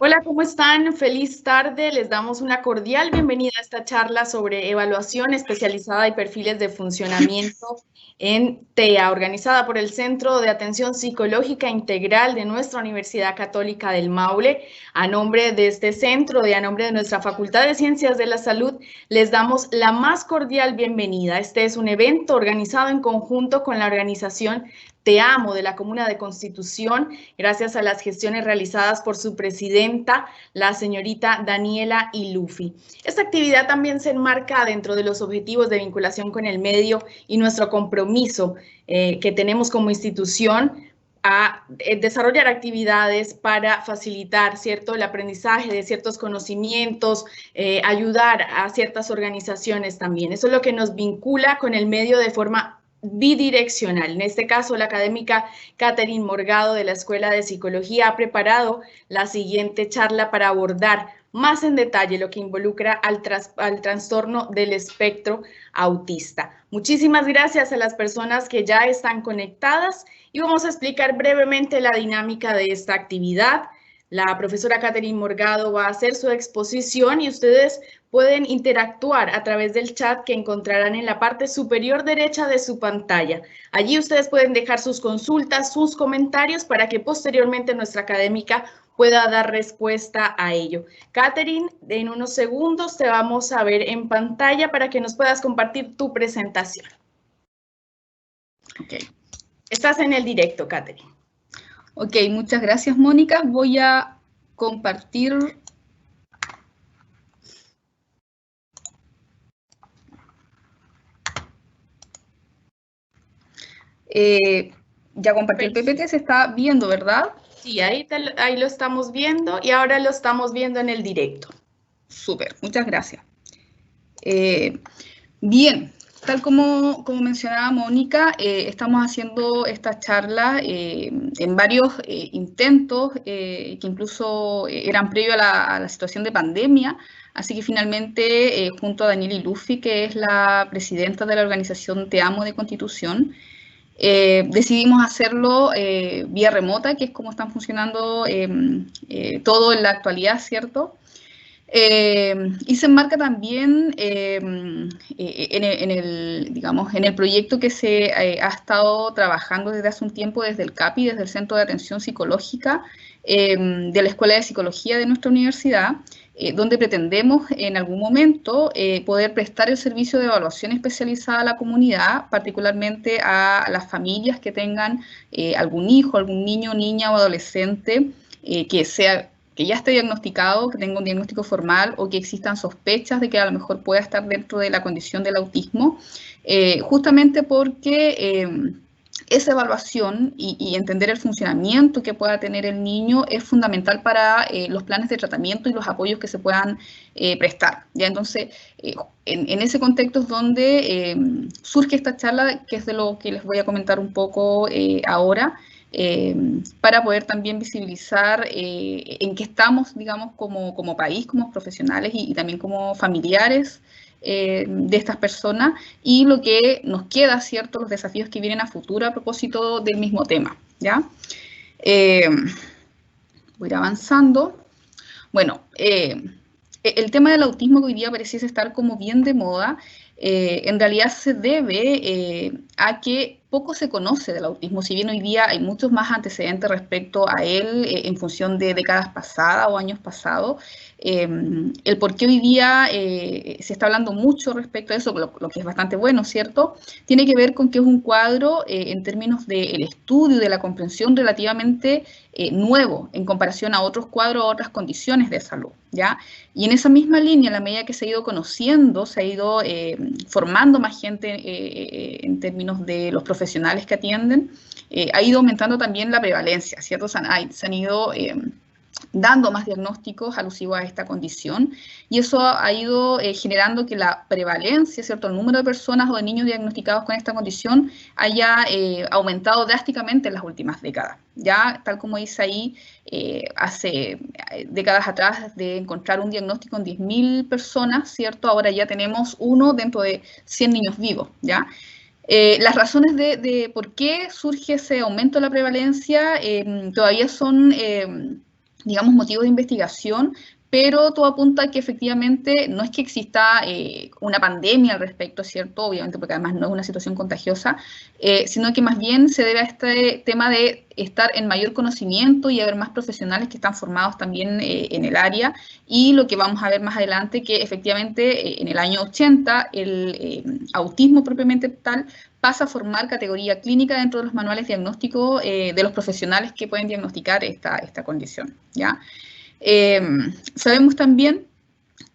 Hola, ¿cómo están? Feliz tarde. Les damos una cordial bienvenida a esta charla sobre evaluación especializada y perfiles de funcionamiento en TEA, organizada por el Centro de Atención Psicológica Integral de nuestra Universidad Católica del Maule. A nombre de este centro y a nombre de nuestra Facultad de Ciencias de la Salud, les damos la más cordial bienvenida. Este es un evento organizado en conjunto con la organización Te Amo de la Comuna de Constitución, gracias a las gestiones realizadas por su presidenta, la señorita Daniela Ilufi. Esta actividad también se enmarca dentro de los objetivos de vinculación con el medio y nuestro compromiso que tenemos como institución a desarrollar actividades para facilitar, ¿cierto?, el aprendizaje de ciertos conocimientos, ayudar a ciertas organizaciones también. Eso es lo que nos vincula con el medio de forma bidireccional. En este caso, la académica Catherine Morgado de la Escuela de Psicología ha preparado la siguiente charla para abordar más en detalle lo que involucra al trastorno del espectro autista. Muchísimas gracias a las personas que ya están conectadas y vamos a explicar brevemente la dinámica de esta actividad. La profesora Catherine Morgado va a hacer su exposición y ustedes pueden interactuar a través del chat que encontrarán en la parte superior derecha de su pantalla. Allí ustedes pueden dejar sus consultas, sus comentarios para que posteriormente nuestra académica pueda dar respuesta a ello. Catherine, en unos segundos te vamos a ver en pantalla para que nos puedas compartir tu presentación. Ok. Estás en el directo, Catherine. Ok, muchas gracias, Mónica. Voy a compartir. Ya compartí el PPT, se está viendo, ¿verdad? Sí, ahí lo estamos viendo y ahora lo estamos viendo en el directo. Súper, muchas gracias. Bien, tal como mencionaba Mónica, estamos haciendo esta charla en varios intentos que incluso eran previos a la situación de pandemia, así que finalmente junto a Daniela Ilufi, que es la presidenta de la organización Te Amo de Constitución, decidimos hacerlo vía remota, que es como están funcionando todo en la actualidad, ¿cierto? Y se enmarca también en el proyecto que se ha estado trabajando desde hace un tiempo desde el CAPI, desde el Centro de Atención Psicológica de la Escuela de Psicología de nuestra universidad, donde pretendemos en algún momento poder prestar el servicio de evaluación especializada a la comunidad, particularmente a las familias que tengan algún hijo, algún niño, niña o adolescente que ya esté diagnosticado, que tenga un diagnóstico formal o que existan sospechas de que a lo mejor pueda estar dentro de la condición del autismo, justamente porque esa evaluación y entender el funcionamiento que pueda tener el niño es fundamental para los planes de tratamiento y los apoyos que se puedan prestar. ¿Ya? Entonces, en ese contexto es donde surge esta charla, que es de lo que les voy a comentar un poco ahora, para poder también visibilizar en qué estamos, digamos, como país, como profesionales y también como familiares de estas personas y lo que nos queda, ¿cierto?, los desafíos que vienen a futuro a propósito del mismo tema, ¿ya? Voy a ir avanzando. Bueno, el tema del autismo que hoy día pareciese estar como bien de moda, en realidad se debe a que poco se conoce del autismo, si bien hoy día hay muchos más antecedentes respecto a él en función de décadas pasadas o años pasados. El por qué hoy día se está hablando mucho respecto a eso, lo que es bastante bueno, ¿cierto? Tiene que ver con que es un cuadro en términos del estudio y de la comprensión relativamente nuevo en comparación a otros cuadros o otras condiciones de salud, ¿ya? Y en esa misma línea, a la medida que se ha ido conociendo, se ha ido formando más gente en términos de los profesionales que atienden, ha ido aumentando también la prevalencia, ¿cierto? Se han ido dando más diagnósticos alusivos a esta condición y eso ha ido generando que la prevalencia, ¿cierto?, el número de personas o de niños diagnosticados con esta condición haya aumentado drásticamente en las últimas décadas. Ya, tal como dice ahí, hace décadas atrás de encontrar un diagnóstico en 10.000 personas, ¿cierto?, ahora ya tenemos uno dentro de 100 niños vivos, ¿ya? Las razones de por qué surge ese aumento de la prevalencia todavía son digamos, motivo de investigación, pero todo apunta a que efectivamente no es que exista una pandemia al respecto, ¿cierto? Obviamente, porque además no es una situación contagiosa, sino que más bien se debe a este tema de estar en mayor conocimiento y haber más profesionales que están formados también en el área, y lo que vamos a ver más adelante, que efectivamente en el año 80 el autismo propiamente tal pasa a formar categoría clínica dentro de los manuales diagnósticos de los profesionales que pueden diagnosticar esta condición, ¿ya? Sabemos también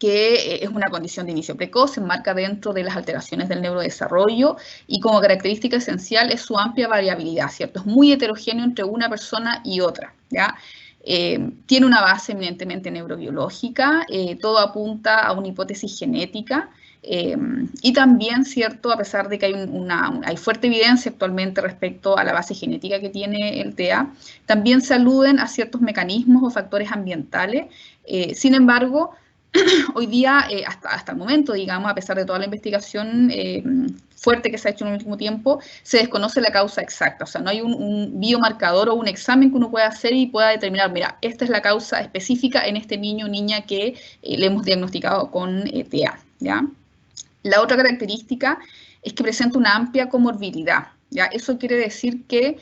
que es una condición de inicio precoz, se enmarca dentro de las alteraciones del neurodesarrollo y como característica esencial es su amplia variabilidad, ¿cierto? Es muy heterogéneo entre una persona y otra, ¿ya? Tiene una base eminentemente neurobiológica, todo apunta a una hipótesis genética, y también, ¿cierto?, a pesar de que hay fuerte evidencia actualmente respecto a la base genética que tiene el TEA, también se aluden a ciertos mecanismos o factores ambientales. Sin embargo, hoy día, hasta el momento, digamos, a pesar de toda la investigación fuerte que se ha hecho en el último tiempo, se desconoce la causa exacta. O sea, no hay un biomarcador o un examen que uno pueda hacer y pueda determinar, mira, esta es la causa específica en este niño o niña que le hemos diagnosticado con TEA, ¿ya? La otra característica es que presenta una amplia comorbilidad, ¿ya? Eso quiere decir que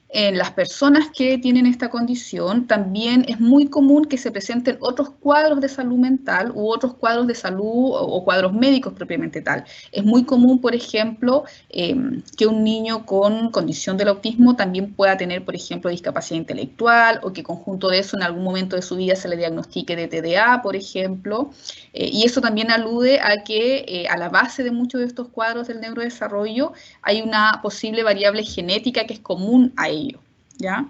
en las personas que tienen esta condición también es muy común que se presenten otros cuadros de salud mental u otros cuadros de salud o cuadros médicos propiamente tal. Es muy común, por ejemplo, que un niño con condición del autismo también pueda tener, por ejemplo, discapacidad intelectual, o que conjunto de eso en algún momento de su vida se le diagnostique de TDA, por ejemplo, y eso también alude a que a la base de muchos de estos cuadros del neurodesarrollo hay una posible variable genética que es común a ello, ¿ya?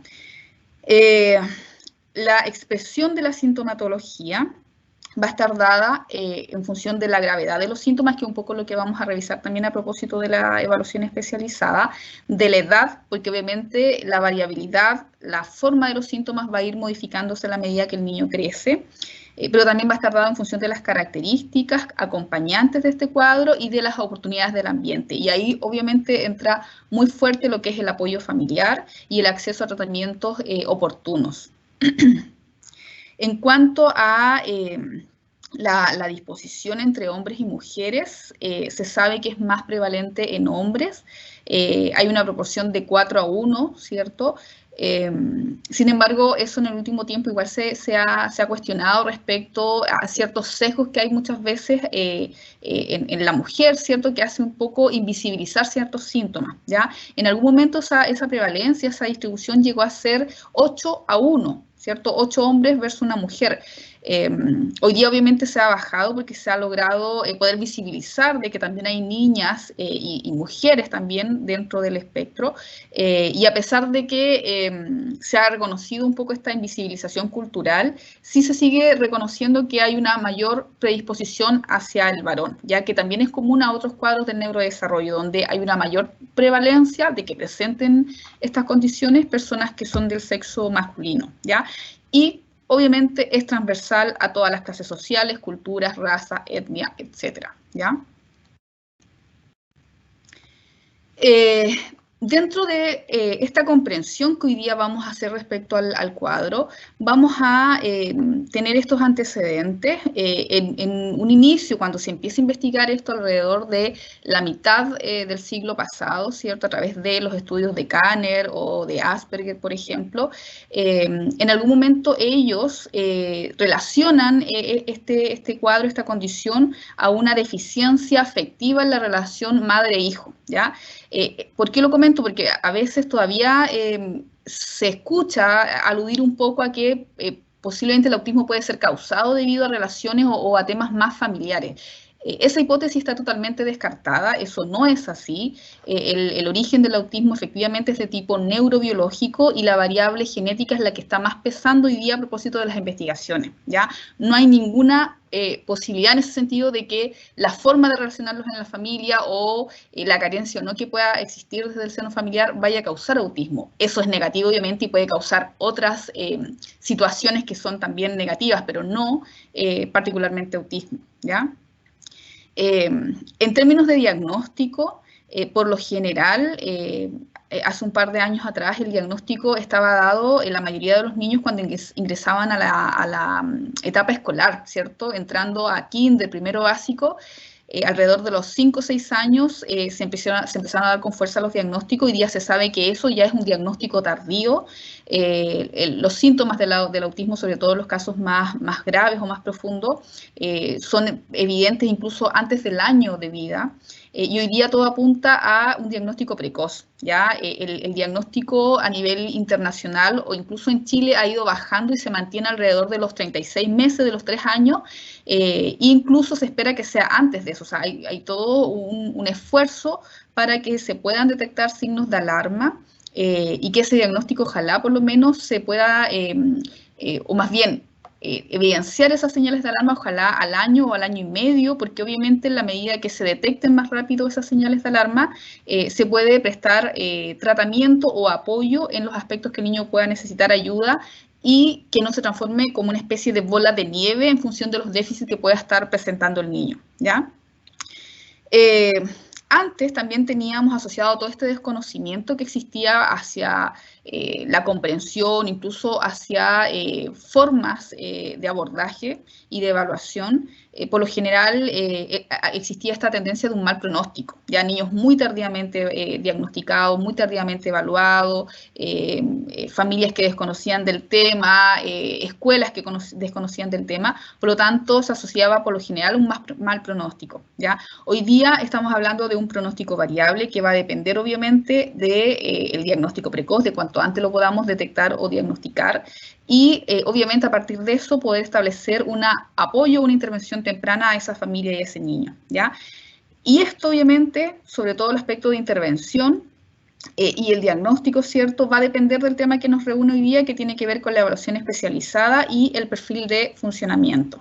La expresión de la sintomatología va a estar dada en función de la gravedad de los síntomas, que es un poco lo que vamos a revisar también a propósito de la evaluación especializada, de la edad, porque obviamente la variabilidad, la forma de los síntomas va a ir modificándose a la medida que el niño crece, pero también va a estar dado en función de las características acompañantes de este cuadro y de las oportunidades del ambiente. Y ahí obviamente entra muy fuerte lo que es el apoyo familiar y el acceso a tratamientos oportunos. En cuanto a la disposición entre hombres y mujeres, se sabe que es más prevalente en hombres. Hay una proporción de 4:1, ¿cierto? Sin embargo, eso en el último tiempo igual se ha cuestionado respecto a ciertos sesgos que hay muchas veces en la mujer, ¿cierto? Que hace un poco invisibilizar ciertos síntomas, ¿ya? En algún momento esa prevalencia, esa distribución llegó a ser 8:1, ¿cierto? 8 hombres versus una mujer. Hoy día obviamente se ha bajado porque se ha logrado poder visibilizar de que también hay niñas y mujeres también dentro del espectro, y a pesar de que se ha reconocido un poco esta invisibilización cultural, sí se sigue reconociendo que hay una mayor predisposición hacia el varón, ya que también es común a otros cuadros del neurodesarrollo, donde hay una mayor prevalencia de que presenten estas condiciones personas que son del sexo masculino, ¿ya? Y obviamente es transversal a todas las clases sociales, culturas, raza, etnia, etcétera, ¿ya? Dentro de esta comprensión que hoy día vamos a hacer respecto al cuadro, vamos a tener estos antecedentes. En un inicio, cuando se empieza a investigar esto alrededor de la mitad del siglo pasado, ¿cierto? A través de los estudios de Kanner o de Asperger, por ejemplo, en algún momento ellos relacionan este cuadro, esta condición, a una deficiencia afectiva en la relación madre-hijo, ¿ya? ¿Por qué lo comento? Porque a veces todavía se escucha aludir un poco a que posiblemente el autismo puede ser causado debido a relaciones o a temas más familiares. Esa hipótesis está totalmente descartada, eso no es así. El origen del autismo efectivamente es de tipo neurobiológico y la variable genética es la que está más pesando hoy día a propósito de las investigaciones, ¿ya? No hay ninguna posibilidad en ese sentido de que la forma de relacionarlos en la familia o la carencia o no que pueda existir desde el seno familiar vaya a causar autismo. Eso es negativo, obviamente, y puede causar otras situaciones que son también negativas, pero no particularmente autismo, ¿ya? En términos de diagnóstico, por lo general, hace un par de años atrás el diagnóstico estaba dado en la mayoría de los niños cuando ingresaban a la etapa escolar, ¿cierto? Entrando a kinder, primero básico, alrededor de los 5 o 6 años se empezaron a dar con fuerza los diagnósticos. Hoy día se sabe que eso ya es un diagnóstico tardío. Los síntomas del autismo, sobre todo en los casos más graves o más profundos, son evidentes incluso antes del año de vida. Y hoy día todo apunta a un diagnóstico precoz, ¿ya? El diagnóstico a nivel internacional o incluso en Chile ha ido bajando y se mantiene alrededor de los 36 meses, de los 3 años, e incluso se espera que sea antes de eso. O sea, hay todo un esfuerzo para que se puedan detectar signos de alarma y que ese diagnóstico ojalá por lo menos se pueda, o más bien, evidenciar esas señales de alarma, ojalá al año o al año y medio, porque obviamente en la medida que se detecten más rápido esas señales de alarma, se puede prestar tratamiento o apoyo en los aspectos que el niño pueda necesitar ayuda y que no se transforme como una especie de bola de nieve en función de los déficits que pueda estar presentando el niño, ¿ya? Antes también teníamos asociado todo este desconocimiento que existía hacia la comprensión, incluso hacia formas de abordaje y de evaluación. Por lo general existía esta tendencia de un mal pronóstico, ya niños muy tardíamente diagnosticados, muy tardíamente evaluados, familias que desconocían del tema, escuelas que desconocían del tema, por lo tanto se asociaba por lo general un mal pronóstico, ¿ya? Hoy día estamos hablando de un pronóstico variable que va a depender obviamente del diagnóstico precoz, de cuanto antes lo podamos detectar o diagnosticar, y obviamente a partir de eso poder establecer un apoyo, una intervención temprana a esa familia y a ese niño, ¿ya? Y esto obviamente, sobre todo el aspecto de intervención y el diagnóstico, ¿cierto?, va a depender del tema que nos reúne hoy día, que tiene que ver con la evaluación especializada y el perfil de funcionamiento.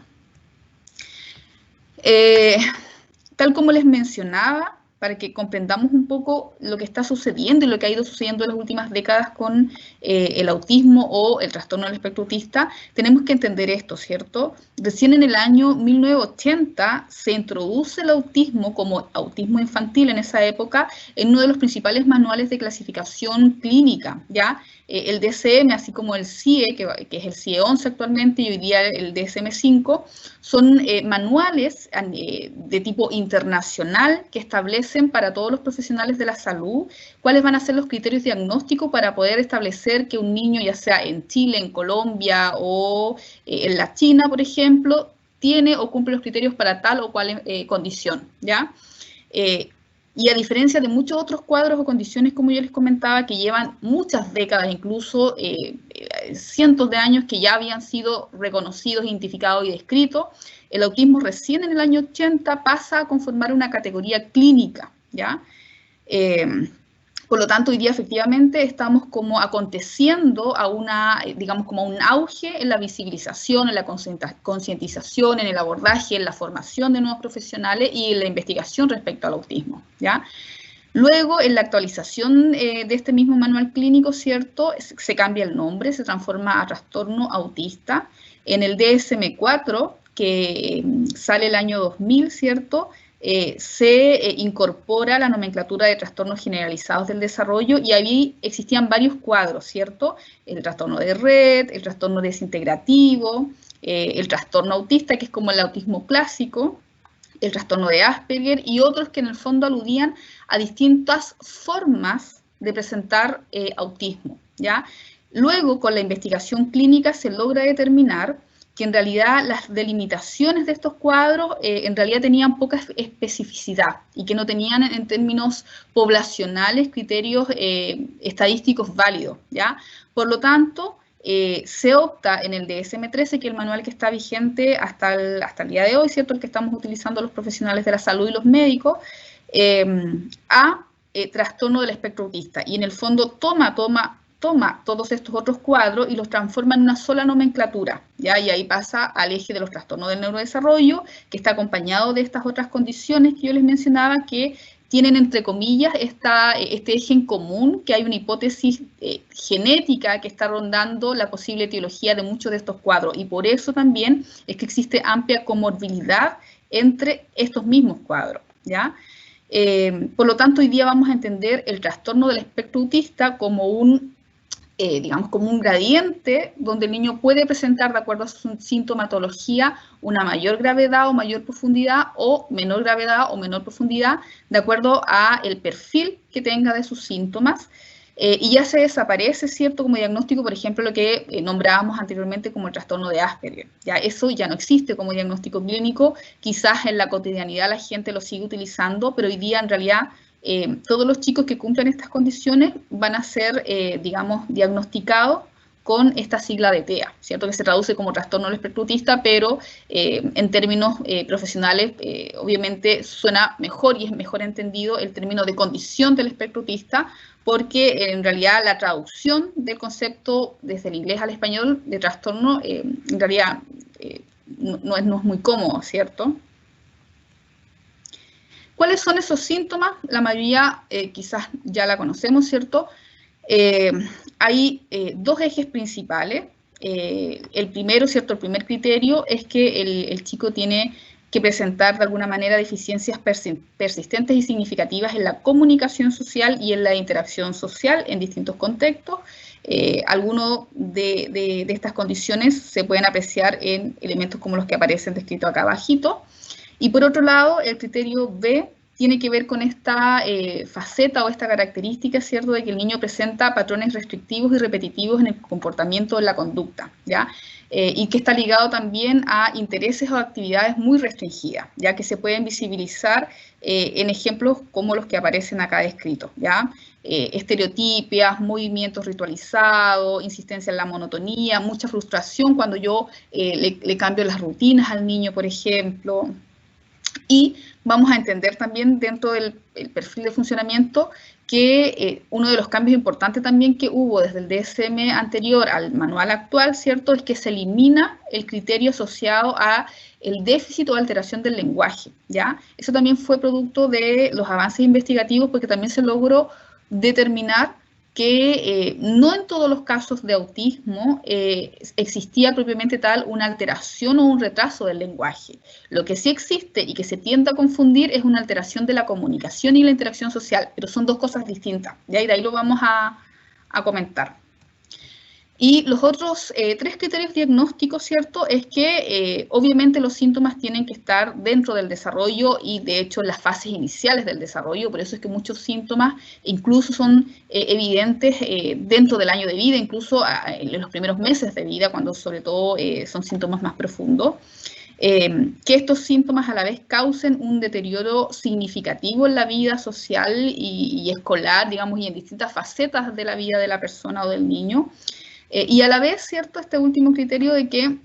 Tal como les mencionaba, para que comprendamos un poco lo que está sucediendo y lo que ha ido sucediendo en las últimas décadas con el autismo o el trastorno del espectro autista, tenemos que entender esto, ¿cierto? Recién en el año 1980 se introduce el autismo como autismo infantil en esa época en uno de los principales manuales de clasificación clínica, ¿ya? El DSM, así como el CIE, que es el CIE 11 actualmente, y hoy día el DSM-5, son manuales de tipo internacional que establecen para todos los profesionales de la salud cuáles van a ser los criterios diagnósticos para poder establecer que un niño, ya sea en Chile, en Colombia o en la China, por ejemplo, tiene o cumple los criterios para tal o cual condición, ¿ya? Y a diferencia de muchos otros cuadros o condiciones, como yo les comentaba, que llevan muchas décadas, incluso cientos de años, que ya habían sido reconocidos, identificados y descritos, el autismo recién en el año 80 pasa a conformar una categoría clínica, ¿ya? Por lo tanto, hoy día efectivamente estamos como aconteciendo a digamos, como a un auge en la visibilización, en la concientización, en el abordaje, en la formación de nuevos profesionales y en la investigación respecto al autismo, ¿ya? Luego, en la actualización de este mismo manual clínico, ¿cierto?, se cambia el nombre, se transforma a trastorno autista. En el DSM-4, que sale el año 2000, ¿cierto?, se incorpora la nomenclatura de trastornos generalizados del desarrollo y ahí existían varios cuadros, ¿cierto? El trastorno de Rett, el trastorno desintegrativo, el trastorno autista, que es como el autismo clásico, el trastorno de Asperger y otros que en el fondo aludían a distintas formas de presentar autismo, ¿ya? Luego, con la investigación clínica se logra determinar que en realidad las delimitaciones de estos cuadros en realidad tenían poca especificidad y que no tenían en términos poblacionales criterios estadísticos válidos, ¿ya? Por lo tanto, se opta en el DSM-13, que es el manual que está vigente hasta el día de hoy, ¿cierto?, el que estamos utilizando los profesionales de la salud y los médicos, a trastorno del espectro autista. Y en el fondo toma todos estos otros cuadros y los transforma en una sola nomenclatura, ¿ya? Y ahí pasa al eje de los trastornos del neurodesarrollo, que está acompañado de estas otras condiciones que yo les mencionaba, que tienen, entre comillas, este eje en común, que hay una hipótesis genética que está rondando la posible etiología de muchos de estos cuadros, y por eso también es que existe amplia comorbilidad entre estos mismos cuadros, ¿ya? Por lo tanto, hoy día vamos a entender el trastorno del espectro autista como digamos, como un gradiente donde el niño puede presentar, de acuerdo a su sintomatología, una mayor gravedad o mayor profundidad, o menor gravedad o menor profundidad, de acuerdo a el perfil que tenga de sus síntomas. Y ya se desaparece, ¿cierto?, como diagnóstico, por ejemplo, lo que nombrábamos anteriormente como el trastorno de Asperger. Ya eso ya no existe como diagnóstico clínico, quizás en la cotidianidad la gente lo sigue utilizando, pero hoy día en realidad todos los chicos que cumplen estas condiciones van a ser, digamos, diagnosticados con esta sigla de TEA, ¿cierto? Que se traduce como trastorno del espectro autista, pero en términos profesionales, obviamente suena mejor y es mejor entendido el término de condición del espectro autista, porque en realidad la traducción del concepto desde el inglés al español de trastorno, en realidad no es muy cómodo, ¿cierto? ¿Cuáles son esos síntomas? La mayoría quizás ya la conocemos, ¿cierto? Hay dos ejes principales. El primero, ¿cierto? El primer criterio es que el chico tiene que presentar de alguna manera deficiencias persistentes y significativas en la comunicación social y en la interacción social en distintos contextos. Algunas de estas condiciones se pueden apreciar en elementos como los que aparecen descritos acá abajito. Y por otro lado, el criterio B tiene que ver con esta faceta o esta característica, ¿cierto?, de que el niño presenta patrones restrictivos y repetitivos en el comportamiento, en la conducta, ¿ya? Y que está ligado también a intereses o actividades muy restringidas, ya que se pueden visibilizar en ejemplos como los que aparecen acá descritos, ¿ya? Estereotipias, movimientos ritualizados, insistencia en la monotonía, mucha frustración cuando yo le cambio las rutinas al niño, por ejemplo. Y vamos a entender también dentro del perfil de funcionamiento que uno de los cambios importantes también que hubo desde el DSM anterior al manual actual, ¿cierto?, es que se elimina el criterio asociado a el déficit o alteración del lenguaje, ¿ya? Eso también fue producto de los avances investigativos porque también se logró determinar que no en todos los casos de autismo existía propiamente tal una alteración o un retraso del lenguaje. Lo que sí existe y que se tiende a confundir es una alteración de la comunicación y la interacción social, pero son dos cosas distintas, ¿ya? Y de ahí lo vamos a comentar. Y los otros tres criterios diagnósticos, ¿cierto?, es que obviamente los síntomas tienen que estar dentro del desarrollo y de hecho en las fases iniciales del desarrollo, por eso es que muchos síntomas incluso son evidentes dentro del año de vida, incluso en los primeros meses de vida, cuando sobre todo son síntomas más profundos. Que estos síntomas a la vez causen un deterioro significativo en la vida social y escolar, digamos, y en distintas facetas de la vida de la persona o del niño. Y a la vez, ¿cierto?, este último criterio de que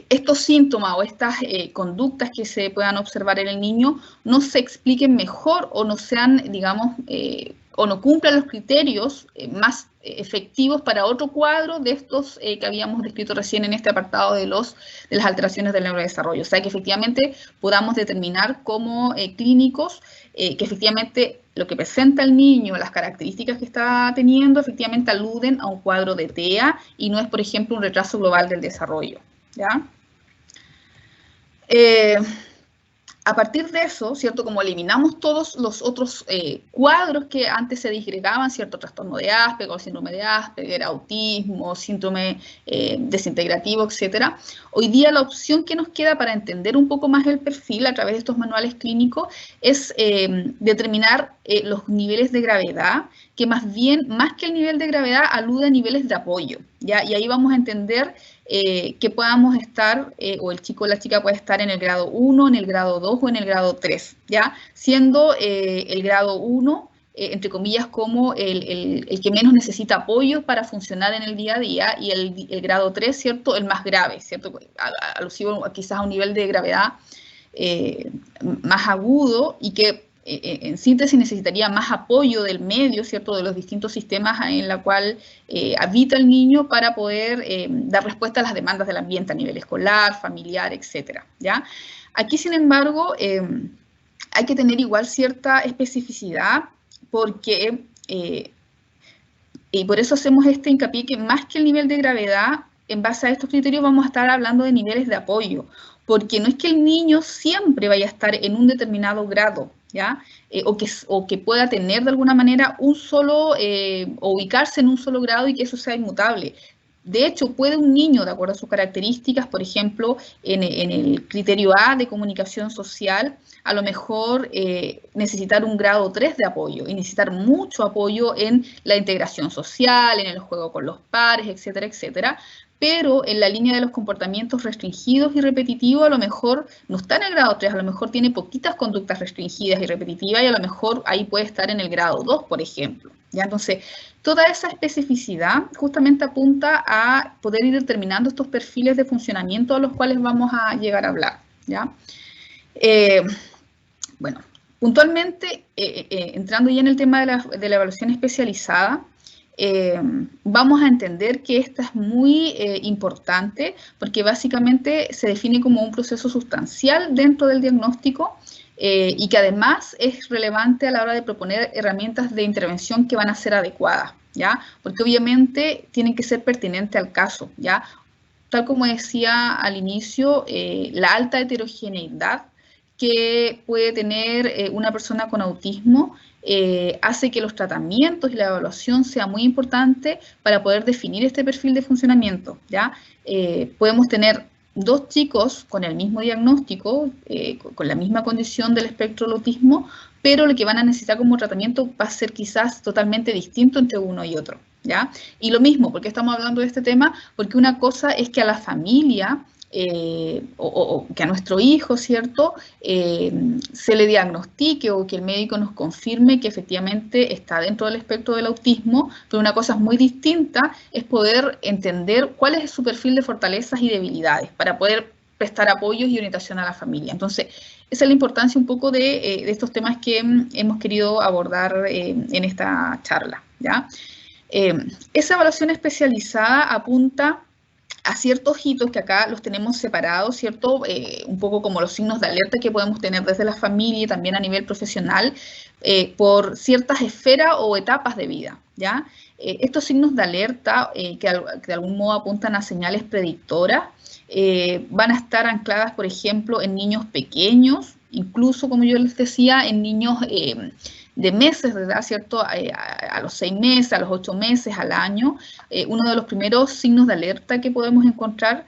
estos síntomas o estas conductas que se puedan observar en el niño no se expliquen mejor o no sean, digamos, o no cumplan los criterios más efectivos para otro cuadro de estos que habíamos descrito recién en este apartado de las alteraciones del neurodesarrollo. O sea, que efectivamente podamos determinar como clínicos que efectivamente lo que presenta el niño, las características que está teniendo, efectivamente aluden a un cuadro de TEA y no es, por ejemplo, un retraso global del desarrollo, ¿ya? A partir de eso, ¿cierto?, como eliminamos todos los otros cuadros que antes se disgregaban, ¿cierto?, trastorno de Asperger, síndrome de Asperger, autismo, síndrome desintegrativo, etcétera. Hoy día la opción que nos queda para entender un poco más el perfil a través de estos manuales clínicos es determinar los niveles de gravedad, que más que el nivel de gravedad, alude a niveles de apoyo, ¿ya? Y ahí vamos a entender que podamos estar, o el chico o la chica puede estar en el grado 1, en el grado 2 o en el grado 3, ¿ya? Siendo el grado 1, entre comillas, como el que menos necesita apoyo para funcionar en el día a día, y el grado 3, ¿cierto?, el más grave, ¿cierto?, alusivo quizás a un nivel de gravedad más agudo y que en síntesis necesitaría más apoyo del medio, ¿cierto?, de los distintos sistemas en la cual habita el niño para poder dar respuesta a las demandas del ambiente a nivel escolar, familiar, etcétera, ¿ya? Aquí, sin embargo, hay que tener igual cierta especificidad porque, y por eso hacemos este hincapié que más que el nivel de gravedad, en base a estos criterios vamos a estar hablando de niveles de apoyo, porque no es que el niño siempre vaya a estar en un determinado grado, ¿ya? O que pueda tener de alguna manera un solo, o ubicarse en un solo grado y que eso sea inmutable. De hecho, puede un niño, de acuerdo a sus características, por ejemplo, en el criterio A de comunicación social, a lo mejor necesitar un grado 3 de apoyo y necesitar mucho apoyo en la integración social, en el juego con los pares, etcétera, etcétera. Pero en la línea de los comportamientos restringidos y repetitivos, a lo mejor no está en el grado 3, a lo mejor tiene poquitas conductas restringidas y repetitivas y a lo mejor ahí puede estar en el grado 2, por ejemplo. ¿Ya? Entonces, toda esa especificidad justamente apunta a poder ir determinando estos perfiles de funcionamiento a los cuales vamos a llegar a hablar, ¿ya? Bueno, puntualmente, entrando ya en el tema de la evaluación especializada, vamos a entender que esta es muy importante porque básicamente se define como un proceso sustancial dentro del diagnóstico y que además es relevante a la hora de proponer herramientas de intervención que van a ser adecuadas, ¿ya? Porque obviamente tienen que ser pertinentes al caso, ¿ya? Tal como decía al inicio, la alta heterogeneidad que puede tener una persona con autismo hace que los tratamientos y la evaluación sea muy importante para poder definir este perfil de funcionamiento, ¿ya? Podemos tener dos chicos con el mismo diagnóstico, con la misma condición del espectro del autismo, pero lo que van a necesitar como tratamiento va a ser quizás totalmente distinto entre uno y otro, ¿ya? Y lo mismo, ¿por qué estamos hablando de este tema? Porque una cosa es que a la familia o que a nuestro hijo, ¿cierto?, se le diagnostique o que el médico nos confirme que efectivamente está dentro del espectro del autismo, pero una cosa muy distinta es poder entender cuál es su perfil de fortalezas y debilidades para poder prestar apoyos y orientación a la familia. Entonces, esa es la importancia un poco de estos temas que hemos querido abordar en esta charla, ¿ya? Esa evaluación especializada apunta a ciertos hitos que acá los tenemos separados, ¿cierto? Un poco como los signos de alerta que podemos tener desde la familia y también a nivel profesional por ciertas esferas o etapas de vida, ¿ya? Estos signos de alerta que de algún modo apuntan a señales predictoras van a estar ancladas, por ejemplo, en niños pequeños, incluso, como yo les decía, en niños de meses de edad, ¿cierto? A los 6 meses, a los 8 meses, al año. Uno de los primeros signos de alerta que podemos encontrar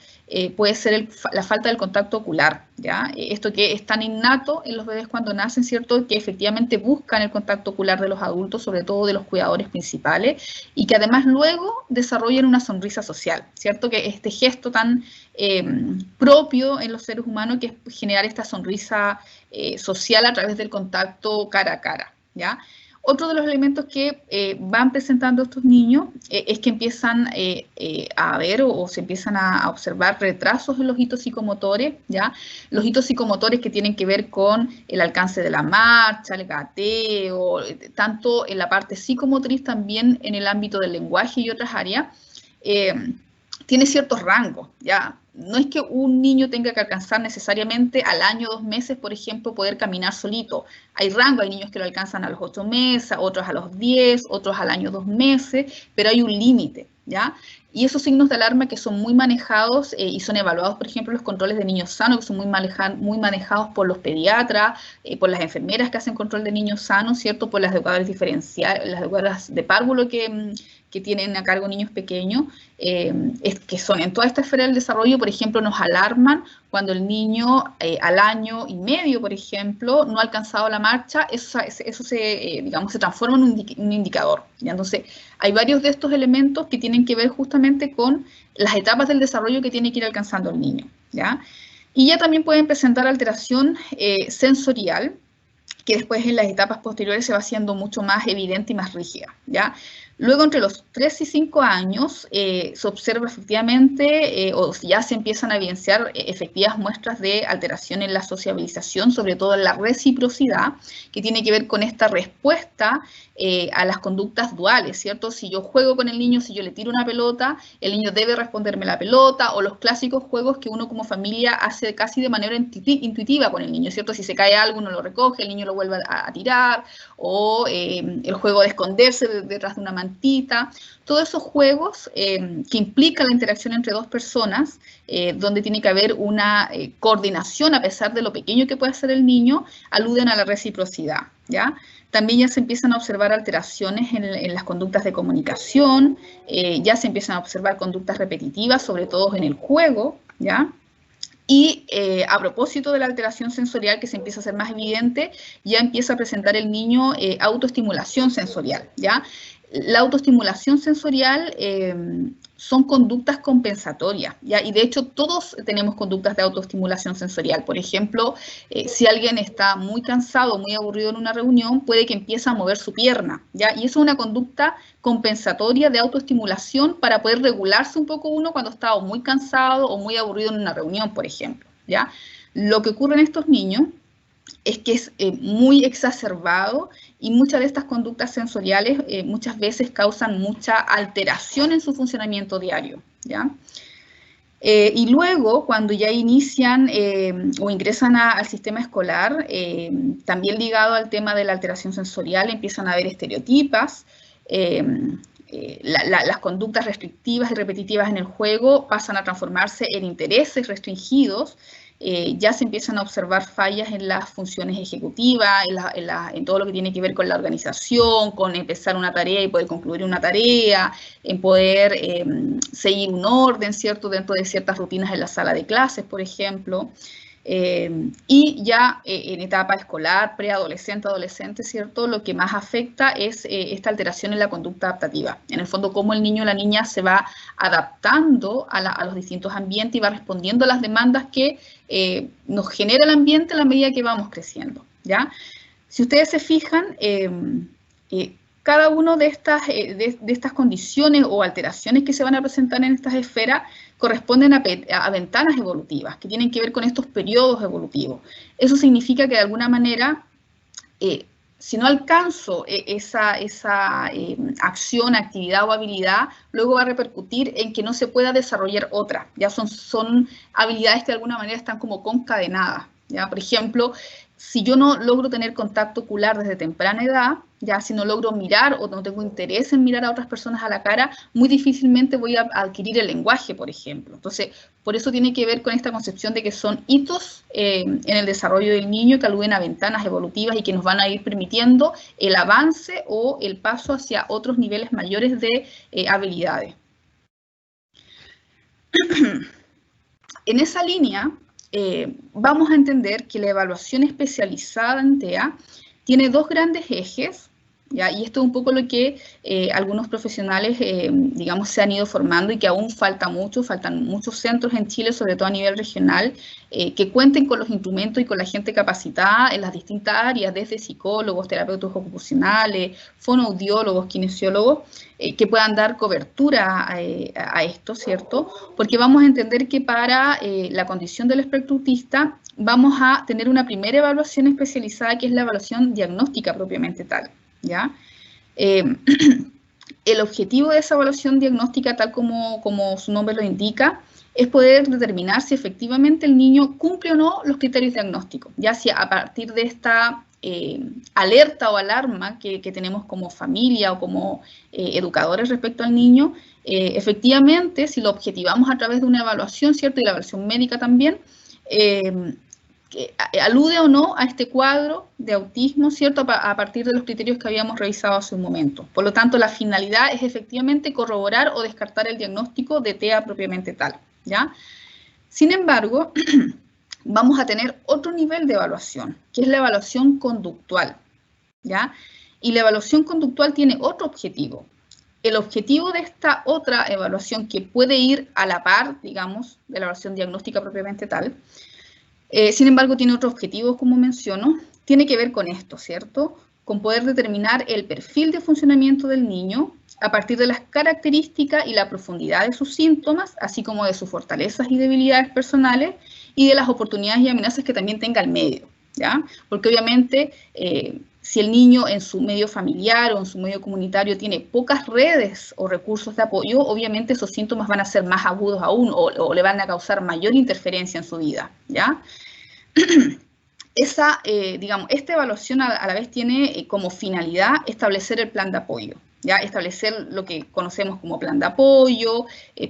puede ser la falta del contacto ocular, ¿ya? Esto que es tan innato en los bebés cuando nacen, ¿cierto? Que efectivamente buscan el contacto ocular de los adultos, sobre todo de los cuidadores principales, y que además luego desarrollan una sonrisa social, ¿cierto? Que este gesto tan propio en los seres humanos que es generar esta sonrisa social a través del contacto cara a cara, ¿ya? Otro de los elementos que van presentando estos niños es que empiezan a ver o se empiezan a observar retrasos en los hitos psicomotores, ¿ya? Los hitos psicomotores que tienen que ver con el alcance de la marcha, el gateo, tanto en la parte psicomotriz, también en el ámbito del lenguaje y otras áreas, tiene ciertos rangos, ¿ya? No es que un niño tenga que alcanzar necesariamente al año, 2 meses, por ejemplo, poder caminar solito. Hay rango, hay niños que lo alcanzan a los 8 meses, otros a los 10, otros al año 2 meses, pero hay un límite, ¿ya? Y esos signos de alarma que son muy manejados y son evaluados, por ejemplo, los controles de niños sanos, que son muy manejados por los pediatras, por las enfermeras que hacen control de niños sanos, ¿cierto? Por las educadoras diferenciales, las educadoras de párvulo que tienen a cargo niños pequeños, que son en toda esta esfera del desarrollo, por ejemplo, nos alarman cuando el niño al año y medio, por ejemplo, no ha alcanzado la marcha, eso se transforma en un indicador, ¿ya? Entonces, hay varios de estos elementos que tienen que ver justamente con las etapas del desarrollo que tiene que ir alcanzando el niño, ¿ya? Y ya también pueden presentar alteración sensorial, que después en las etapas posteriores se va haciendo mucho más evidente y más rígida, ¿ya? Luego, entre los 3 y 5 años, se observa efectivamente, o ya se empiezan a evidenciar efectivas muestras de alteración en la sociabilización, sobre todo en la reciprocidad, que tiene que ver con esta respuesta a las conductas duales, ¿cierto? Si yo juego con el niño, si yo le tiro una pelota, el niño debe responderme la pelota, o los clásicos juegos que uno como familia hace casi de manera intuitiva con el niño, ¿cierto? Si se cae algo, uno lo recoge, el niño lo vuelve a tirar, o el juego de esconderse detrás de una manera mantita, todos esos juegos que implican la interacción entre dos personas, donde tiene que haber una coordinación a pesar de lo pequeño que puede ser el niño, aluden a la reciprocidad, ¿ya? También ya se empiezan a observar alteraciones en las conductas de comunicación, ya se empiezan a observar conductas repetitivas, sobre todo en el juego, ¿ya? Y a propósito de la alteración sensorial que se empieza a hacer más evidente, ya empieza a presentar el niño autoestimulación sensorial, ¿ya? La autoestimulación sensorial son conductas compensatorias, ¿ya? Y de hecho todos tenemos conductas de autoestimulación sensorial. Por ejemplo, si alguien está muy cansado, muy aburrido en una reunión, puede que empiece a mover su pierna, ¿ya? Y eso es una conducta compensatoria de autoestimulación para poder regularse un poco uno cuando está o muy cansado o muy aburrido en una reunión, por ejemplo, ¿ya? Lo que ocurre en estos niños es que es muy exacerbado y muchas de estas conductas sensoriales muchas veces causan mucha alteración en su funcionamiento diario, ¿ya? Y luego, cuando ya inician o ingresan al sistema escolar, también ligado al tema de la alteración sensorial, empiezan a haber estereotipas, las conductas restrictivas y repetitivas en el juego pasan a transformarse en intereses restringidos, ya se empiezan a observar fallas en las funciones ejecutivas, en todo lo que tiene que ver con la organización, con empezar una tarea y poder concluir una tarea, en poder seguir un orden, ¿cierto?, dentro de ciertas rutinas en la sala de clases, por ejemplo. Y ya en etapa escolar, preadolescente, adolescente, ¿cierto? Lo que más afecta es esta alteración en la conducta adaptativa. En el fondo, cómo el niño o la niña se va adaptando a los distintos ambientes y va respondiendo a las demandas que nos genera el ambiente a la medida que vamos creciendo, ¿ya? Si ustedes se fijan, cada una de estas condiciones o alteraciones que se van a presentar en estas esferas corresponden a ventanas evolutivas que tienen que ver con estos periodos evolutivos. Eso significa que de alguna manera, si no alcanzo esa acción, actividad o habilidad, luego va a repercutir en que no se pueda desarrollar otra. Ya son habilidades que de alguna manera están como concadenadas, ¿ya? Por ejemplo, si yo no logro tener contacto ocular desde temprana edad, ya si no logro mirar o no tengo interés en mirar a otras personas a la cara, muy difícilmente voy a adquirir el lenguaje, por ejemplo. Entonces, por eso tiene que ver con esta concepción de que son hitos en el desarrollo del niño que aluden a ventanas evolutivas y que nos van a ir permitiendo el avance o el paso hacia otros niveles mayores de habilidades. En esa línea, vamos a entender que la evaluación especializada en TEA tiene dos grandes ejes, ¿ya? Y esto es un poco lo que algunos profesionales, digamos, se han ido formando y que aún faltan muchos centros en Chile, sobre todo a nivel regional, que cuenten con los instrumentos y con la gente capacitada en las distintas áreas, desde psicólogos, terapeutas ocupacionales, fonoaudiólogos, kinesiólogos, que puedan dar cobertura a esto, ¿cierto? Porque vamos a entender que para la condición del espectro autista vamos a tener una primera evaluación especializada que es la evaluación diagnóstica propiamente tal, ¿ya? El objetivo de esa evaluación diagnóstica, tal como su nombre lo indica, es poder determinar si efectivamente el niño cumple o no los criterios diagnósticos, ya sea a partir de esta alerta o alarma que tenemos como familia o como educadores respecto al niño, efectivamente, si lo objetivamos a través de una evaluación, ¿cierto? Y la evaluación médica también, alude o no a este cuadro de autismo, ¿cierto? A partir de los criterios que habíamos revisado hace un momento. Por lo tanto, la finalidad es efectivamente corroborar o descartar el diagnóstico de TEA propiamente tal, ¿ya? Sin embargo, vamos a tener otro nivel de evaluación, que es la evaluación conductual, ¿ya? Y la evaluación conductual tiene otro objetivo. El objetivo de esta otra evaluación, que puede ir a la par, digamos, de la evaluación diagnóstica propiamente tal, sin embargo, tiene otros objetivos, como menciono, tiene que ver con esto, ¿cierto? Con poder determinar el perfil de funcionamiento del niño a partir de las características y la profundidad de sus síntomas, así como de sus fortalezas y debilidades personales y de las oportunidades y amenazas que también tenga el medio, ¿ya? Porque obviamente, si el niño en su medio familiar o en su medio comunitario tiene pocas redes o recursos de apoyo, obviamente esos síntomas van a ser más agudos aún o le van a causar mayor interferencia en su vida, ¿ya? Esta evaluación a la vez tiene como finalidad establecer el plan de apoyo, ya establecer lo que conocemos como plan de apoyo,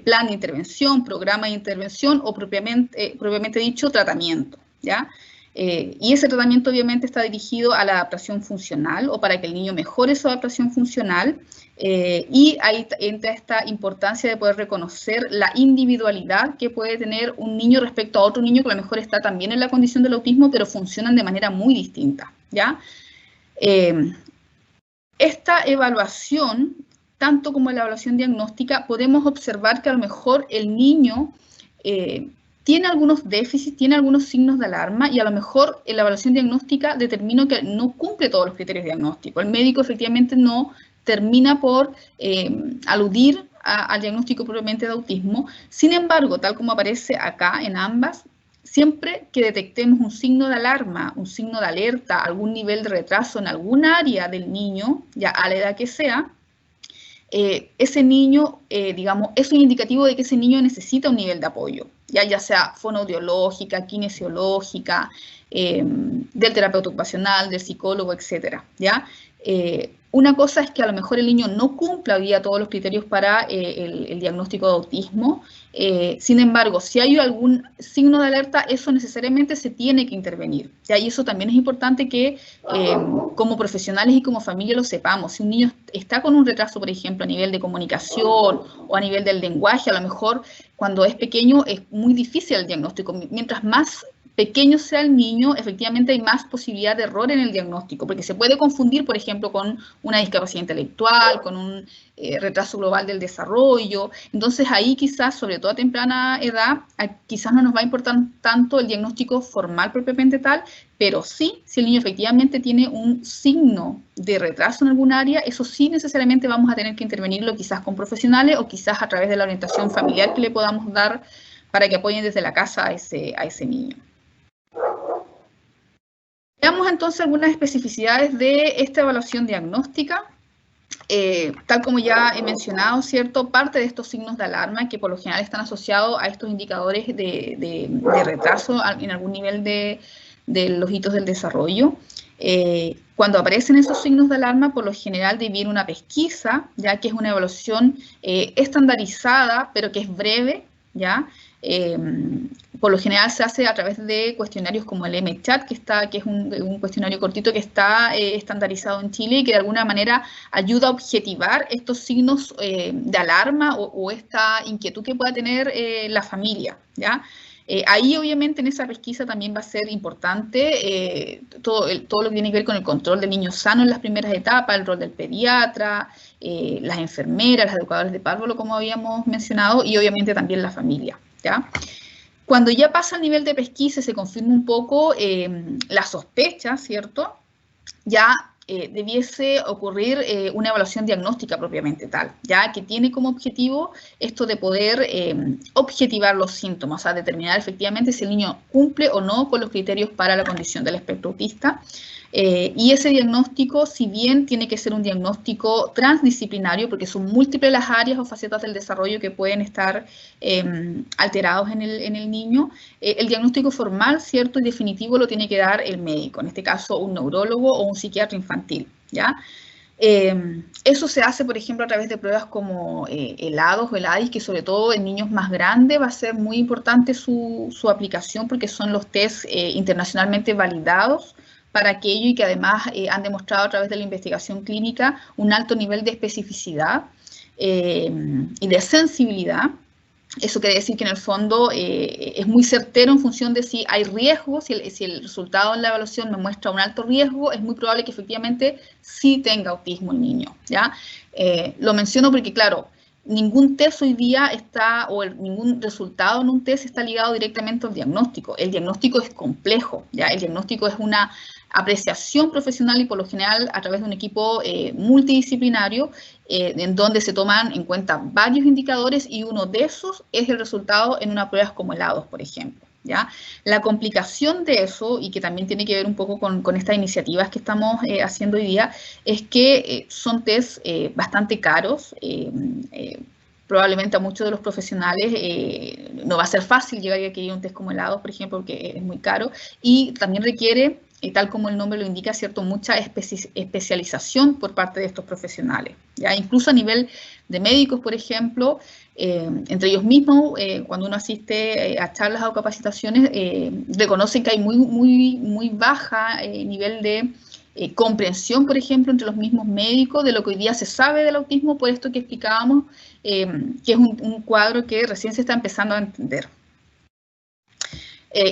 plan de intervención, programa de intervención o propiamente dicho tratamiento, ¿ya? Y ese tratamiento obviamente está dirigido a la adaptación funcional o para que el niño mejore su adaptación funcional, y ahí entra esta importancia de poder reconocer la individualidad que puede tener un niño respecto a otro niño que a lo mejor está también en la condición del autismo, pero funcionan de manera muy distinta, ¿ya? Esta evaluación, tanto como la evaluación diagnóstica, podemos observar que a lo mejor el niño tiene algunos déficits, tiene algunos signos de alarma y a lo mejor en la evaluación diagnóstica determinó que no cumple todos los criterios diagnósticos. El médico efectivamente no termina por aludir al diagnóstico propiamente de autismo. Sin embargo, tal como aparece acá en ambas, siempre que detectemos un signo de alarma, un signo de alerta, algún nivel de retraso en algún área del niño, ya a la edad que sea, ese niño, digamos, es un indicativo de que ese niño necesita un nivel de apoyo, ya sea fonoaudiológica, kinesiológica, del terapeuta ocupacional, del psicólogo, etcétera, ¿ya? Una cosa es que a lo mejor el niño no cumpla hoy día todos los criterios para el diagnóstico de autismo. Sin embargo, si hay algún signo de alerta, eso necesariamente se tiene que intervenir, ¿ya? Y eso también es importante que como profesionales y como familia lo sepamos. Si un niño está con un retraso, por ejemplo, a nivel de comunicación o a nivel del lenguaje, a lo mejor cuando es pequeño es muy difícil el diagnóstico. Mientras más pequeño sea el niño, efectivamente hay más posibilidad de error en el diagnóstico, porque se puede confundir, por ejemplo, con una discapacidad intelectual, con un retraso global del desarrollo. Entonces ahí quizás, sobre todo a temprana edad, quizás no nos va a importar tanto el diagnóstico formal propiamente tal, pero sí, si el niño efectivamente tiene un signo de retraso en algún área, eso sí necesariamente vamos a tener que intervenirlo quizás con profesionales o quizás a través de la orientación familiar que le podamos dar para que apoyen desde la casa a ese niño. Veamos entonces algunas especificidades de esta evaluación diagnóstica. Tal como ya he mencionado, ¿cierto? Parte de estos signos de alarma que por lo general están asociados a estos indicadores de retraso en algún nivel de los hitos del desarrollo. Cuando aparecen esos signos de alarma, por lo general debe ir una pesquisa, ya que es una evaluación estandarizada, pero que es breve, ¿ya? Por lo general se hace a través de cuestionarios como el MChat, que es un cuestionario cortito que está estandarizado en Chile y que de alguna manera ayuda a objetivar estos signos de alarma o esta inquietud que pueda tener la familia, ¿ya? Ahí obviamente en esa pesquisa también va a ser importante todo lo que tiene que ver con el control del niño sano en las primeras etapas, el rol del pediatra, las enfermeras, las educadoras de párvulo, como habíamos mencionado, y obviamente también la familia, ¿ya? Cuando ya pasa el nivel de pesquisa y se confirma un poco la sospecha, ¿cierto? Ya debiese ocurrir una evaluación diagnóstica propiamente tal, ya que tiene como objetivo esto de poder objetivar los síntomas, o sea, determinar efectivamente si el niño cumple o no con los criterios para la condición del espectro autista. Y ese diagnóstico, si bien tiene que ser un diagnóstico transdisciplinario, porque son múltiples las áreas o facetas del desarrollo que pueden estar alterados en el niño, el diagnóstico formal, cierto y definitivo, lo tiene que dar el médico, en este caso un neurólogo o un psiquiatra infantil, ¿ya? Eso se hace, por ejemplo, a través de pruebas como el ADOS o el ADIS, que sobre todo en niños más grandes va a ser muy importante su aplicación porque son los test internacionalmente validados para aquello y que además han demostrado a través de la investigación clínica un alto nivel de especificidad y de sensibilidad. Eso quiere decir que en el fondo es muy certero en función de si hay riesgo, si el resultado en la evaluación me muestra un alto riesgo, es muy probable que efectivamente sí tenga autismo el niño, ¿ya? Lo menciono porque, claro, ningún test hoy día está, o ningún resultado en un test está ligado directamente al diagnóstico. El diagnóstico es complejo, ¿ya? El diagnóstico es una apreciación profesional y por lo general a través de un equipo multidisciplinario en donde se toman en cuenta varios indicadores y uno de esos es el resultado en una prueba como el ADOS, por ejemplo, ¿ya? La complicación de eso, y que también tiene que ver un poco con estas iniciativas que estamos haciendo hoy día, es que son test bastante caros. Probablemente a muchos de los profesionales no va a ser fácil llegar a adquirir un test como el ADOS, por ejemplo, porque es muy caro, y también requiere tal como el nombre lo indica, ¿cierto?, mucha especialización por parte de estos profesionales, ¿ya? Incluso a nivel de médicos, por ejemplo, entre ellos mismos, cuando uno asiste a charlas o capacitaciones, reconocen que hay muy baja nivel de comprensión, por ejemplo, entre los mismos médicos de lo que hoy día se sabe del autismo, por esto que explicábamos, que es un cuadro que recién se está empezando a entender.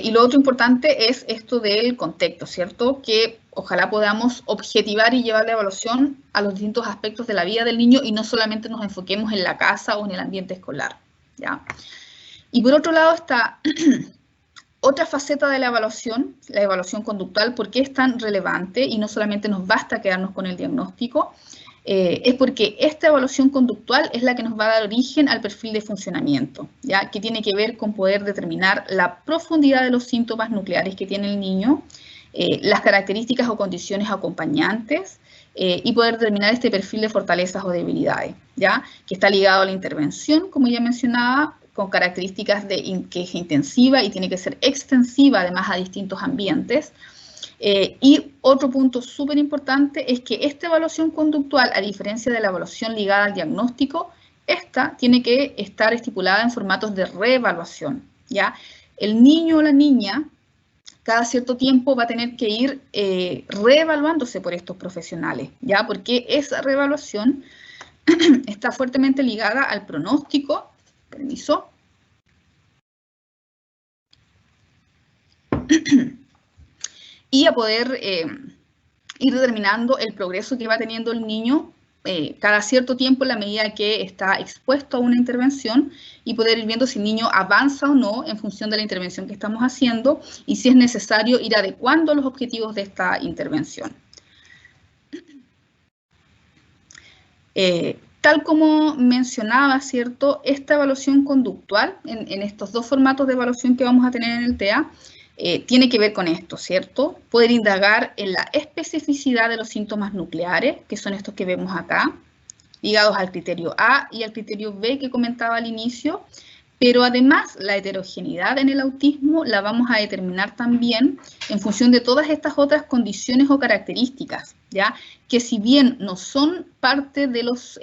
Y lo otro importante es esto del contexto, ¿cierto? Que ojalá podamos objetivar y llevar la evaluación a los distintos aspectos de la vida del niño y no solamente nos enfoquemos en la casa o en el ambiente escolar, ¿ya? Y por otro lado está otra faceta de la evaluación conductual. ¿Por qué es tan relevante? Y no solamente nos basta quedarnos con el diagnóstico, es porque esta evaluación conductual es la que nos va a dar origen al perfil de funcionamiento, ¿ya? Que tiene que ver con poder determinar la profundidad de los síntomas nucleares que tiene el niño, las características o condiciones acompañantes, y poder determinar este perfil de fortalezas o debilidades, ¿ya? Que está ligado a la intervención, como ya mencionaba, con características que es intensiva y tiene que ser extensiva, además, a distintos ambientes. Y otro punto súper importante es que esta evaluación conductual, a diferencia de la evaluación ligada al diagnóstico, esta tiene que estar estipulada en formatos de reevaluación, ¿ya? El niño o la niña, cada cierto tiempo va a tener que ir reevaluándose por estos profesionales, ¿ya? Porque esa reevaluación está fuertemente ligada al pronóstico, permiso, y a poder ir determinando el progreso que va teniendo el niño cada cierto tiempo en la medida que está expuesto a una intervención y poder ir viendo si el niño avanza o no en función de la intervención que estamos haciendo y si es necesario ir adecuando los objetivos de esta intervención. Tal como mencionaba, ¿cierto? Esta evaluación conductual, en estos dos formatos de evaluación que vamos a tener en el TEA, tiene que ver con esto, ¿cierto? Poder indagar en la especificidad de los síntomas nucleares, que son estos que vemos acá, ligados al criterio A y al criterio B que comentaba al inicio, pero además la heterogeneidad en el autismo la vamos a determinar también en función de todas estas otras condiciones o características, ¿ya? Que si bien no son parte de los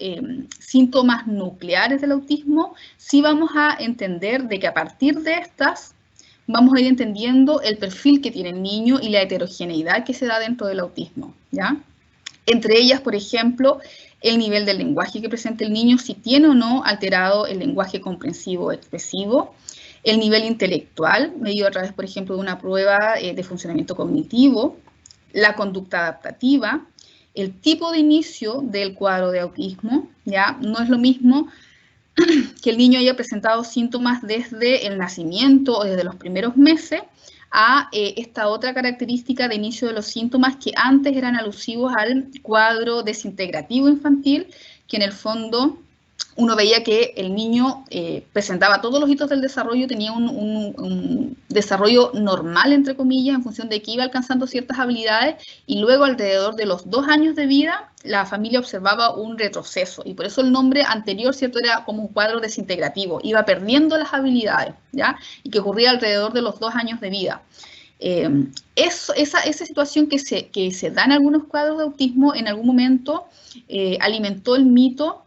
síntomas nucleares del autismo, sí vamos a entender de que a partir de estas vamos a ir entendiendo el perfil que tiene el niño y la heterogeneidad que se da dentro del autismo, ¿ya? Entre ellas, por ejemplo, el nivel del lenguaje que presenta el niño, si tiene o no alterado el lenguaje comprensivo o expresivo, el nivel intelectual, medido a través, por ejemplo, de una prueba de funcionamiento cognitivo, la conducta adaptativa, el tipo de inicio del cuadro de autismo, ¿ya? No es lo mismo que el niño haya presentado síntomas desde el nacimiento o desde los primeros meses a esta otra característica de inicio de los síntomas que antes eran alusivos al cuadro desintegrativo infantil, que en el fondo uno veía que el niño presentaba todos los hitos del desarrollo, tenía un desarrollo normal, entre comillas, en función de que iba alcanzando ciertas habilidades, y luego alrededor de los 2 años de vida, la familia observaba un retroceso, y por eso el nombre anterior, ¿cierto?, era como un cuadro desintegrativo, iba perdiendo las habilidades, ¿ya? Y que ocurría alrededor de los 2 años de vida. Esa situación que se da en algunos cuadros de autismo, en algún momento alimentó el mito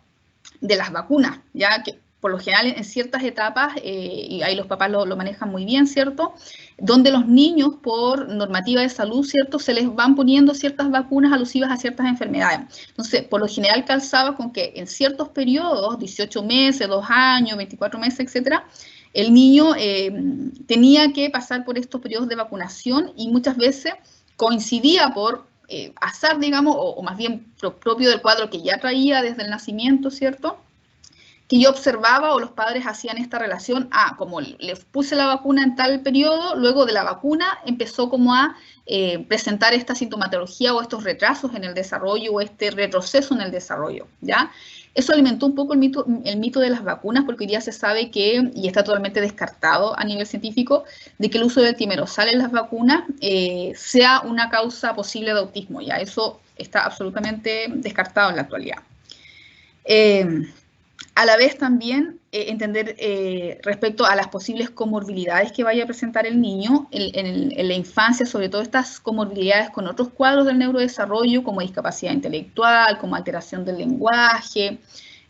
de las vacunas, ya que por lo general en ciertas etapas, y ahí los papás lo manejan muy bien, ¿cierto?, donde los niños por normativa de salud, ¿cierto?, se les van poniendo ciertas vacunas alusivas a ciertas enfermedades. Entonces, por lo general calzaba con que en ciertos periodos, 18 meses, 2 años, 24 meses, etcétera, el niño tenía que pasar por estos periodos de vacunación y muchas veces coincidía por azar, digamos, o más bien propio del cuadro que ya traía desde el nacimiento, ¿cierto?, que yo observaba o los padres hacían esta relación, como le puse la vacuna en tal periodo, luego de la vacuna empezó como a presentar esta sintomatología o estos retrasos en el desarrollo o este retroceso en el desarrollo, ¿ya? Eso alimentó un poco el mito de las vacunas, porque hoy día se sabe que, y está totalmente descartado a nivel científico, de que el uso del timerosal en las vacunas sea una causa posible de autismo, ¿ya? Eso está absolutamente descartado en la actualidad. A la vez también entender respecto a las posibles comorbilidades que vaya a presentar el niño en la infancia, sobre todo estas comorbilidades con otros cuadros del neurodesarrollo, como discapacidad intelectual, como alteración del lenguaje,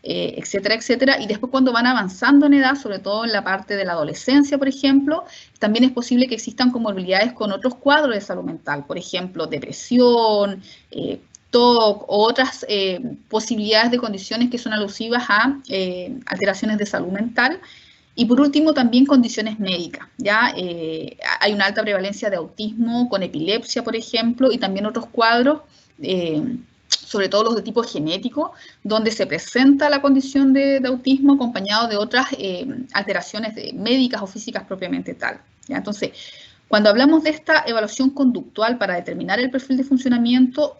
etcétera, etcétera. Y después cuando van avanzando en edad, sobre todo en la parte de la adolescencia, por ejemplo, también es posible que existan comorbilidades con otros cuadros de salud mental, por ejemplo, depresión, TOC o otras posibilidades de condiciones que son alusivas a alteraciones de salud mental. Y por último, también condiciones médicas, ¿ya? Hay una alta prevalencia de autismo con epilepsia, por ejemplo, y también otros cuadros, sobre todo los de tipo genético, donde se presenta la condición de autismo acompañado de otras alteraciones médicas o físicas propiamente tal, ¿ya? Entonces, cuando hablamos de esta evaluación conductual para determinar el perfil de funcionamiento,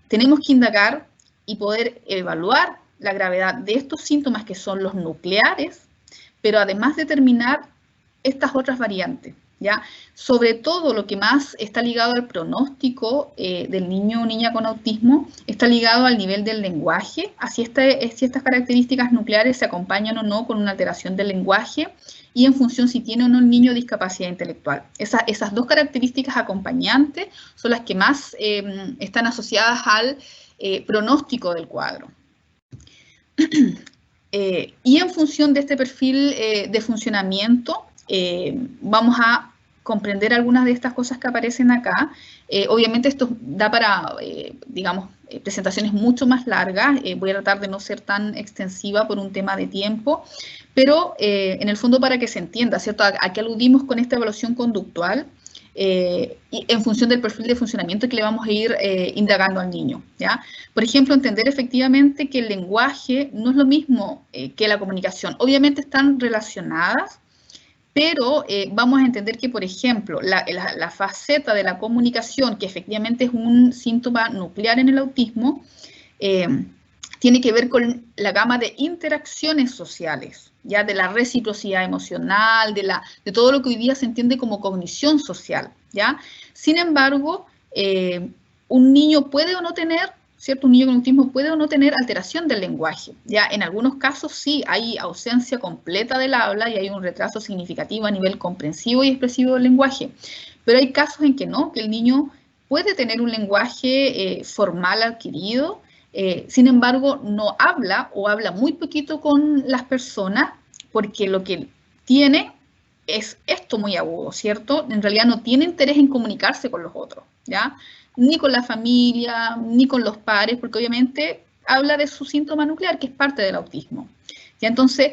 tenemos que indagar y poder evaluar la gravedad de estos síntomas que son los nucleares, pero además determinar estas otras variantes, ¿ya? Sobre todo lo que más está ligado al pronóstico del niño o niña con autismo está ligado al nivel del lenguaje, si estas características nucleares se acompañan o no con una alteración del lenguaje y en función si tiene o no el niño discapacidad intelectual. Esas dos características acompañantes son las que más están asociadas al pronóstico del cuadro. Y en función de este perfil de funcionamiento, vamos a comprender algunas de estas cosas que aparecen acá. Obviamente esto da para, digamos, presentaciones mucho más largas. Voy a tratar de no ser tan extensiva por un tema de tiempo, pero en el fondo para que se entienda, ¿cierto? ¿A qué aludimos con esta evaluación conductual? Y en función del perfil de funcionamiento que le vamos a ir indagando al niño, ¿ya? Por ejemplo, entender efectivamente que el lenguaje no es lo mismo que la comunicación. Obviamente están relacionadas, pero vamos a entender que, por ejemplo, la faceta de la comunicación, que efectivamente es un síntoma nuclear en el autismo, tiene que ver con la gama de interacciones sociales, ya de la reciprocidad emocional, de todo lo que hoy día se entiende como cognición social, ¿ya? Sin embargo, un niño puede o no tener, ¿cierto? Un niño con autismo puede o no tener alteración del lenguaje, ¿ya? En algunos casos sí hay ausencia completa del habla y hay un retraso significativo a nivel comprensivo y expresivo del lenguaje, pero hay casos en que no, que el niño puede tener un lenguaje formal adquirido, sin embargo, no habla o habla muy poquito con las personas porque lo que tiene es esto muy agudo, ¿cierto? En realidad no tiene interés en comunicarse con los otros, ¿ya? Ni con la familia, ni con los pares, porque obviamente habla de su síntoma nuclear, que es parte del autismo. ¿Ya? Entonces,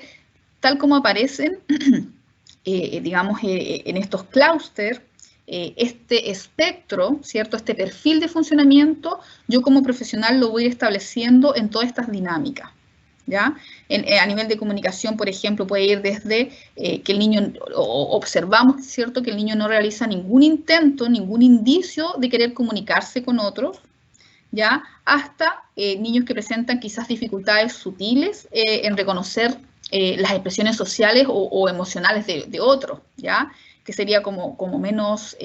tal como aparecen, digamos, en estos clústeres, este espectro, ¿cierto? Este perfil de funcionamiento, yo como profesional lo voy estableciendo en todas estas dinámicas, ¿ya? A nivel de comunicación, por ejemplo, puede ir desde que el niño, observamos, ¿cierto?, que el niño no realiza ningún intento, ningún indicio de querer comunicarse con otros, ¿ya? Hasta niños que presentan quizás dificultades sutiles en reconocer las expresiones sociales o emocionales de otros, ¿ya? Que sería como menos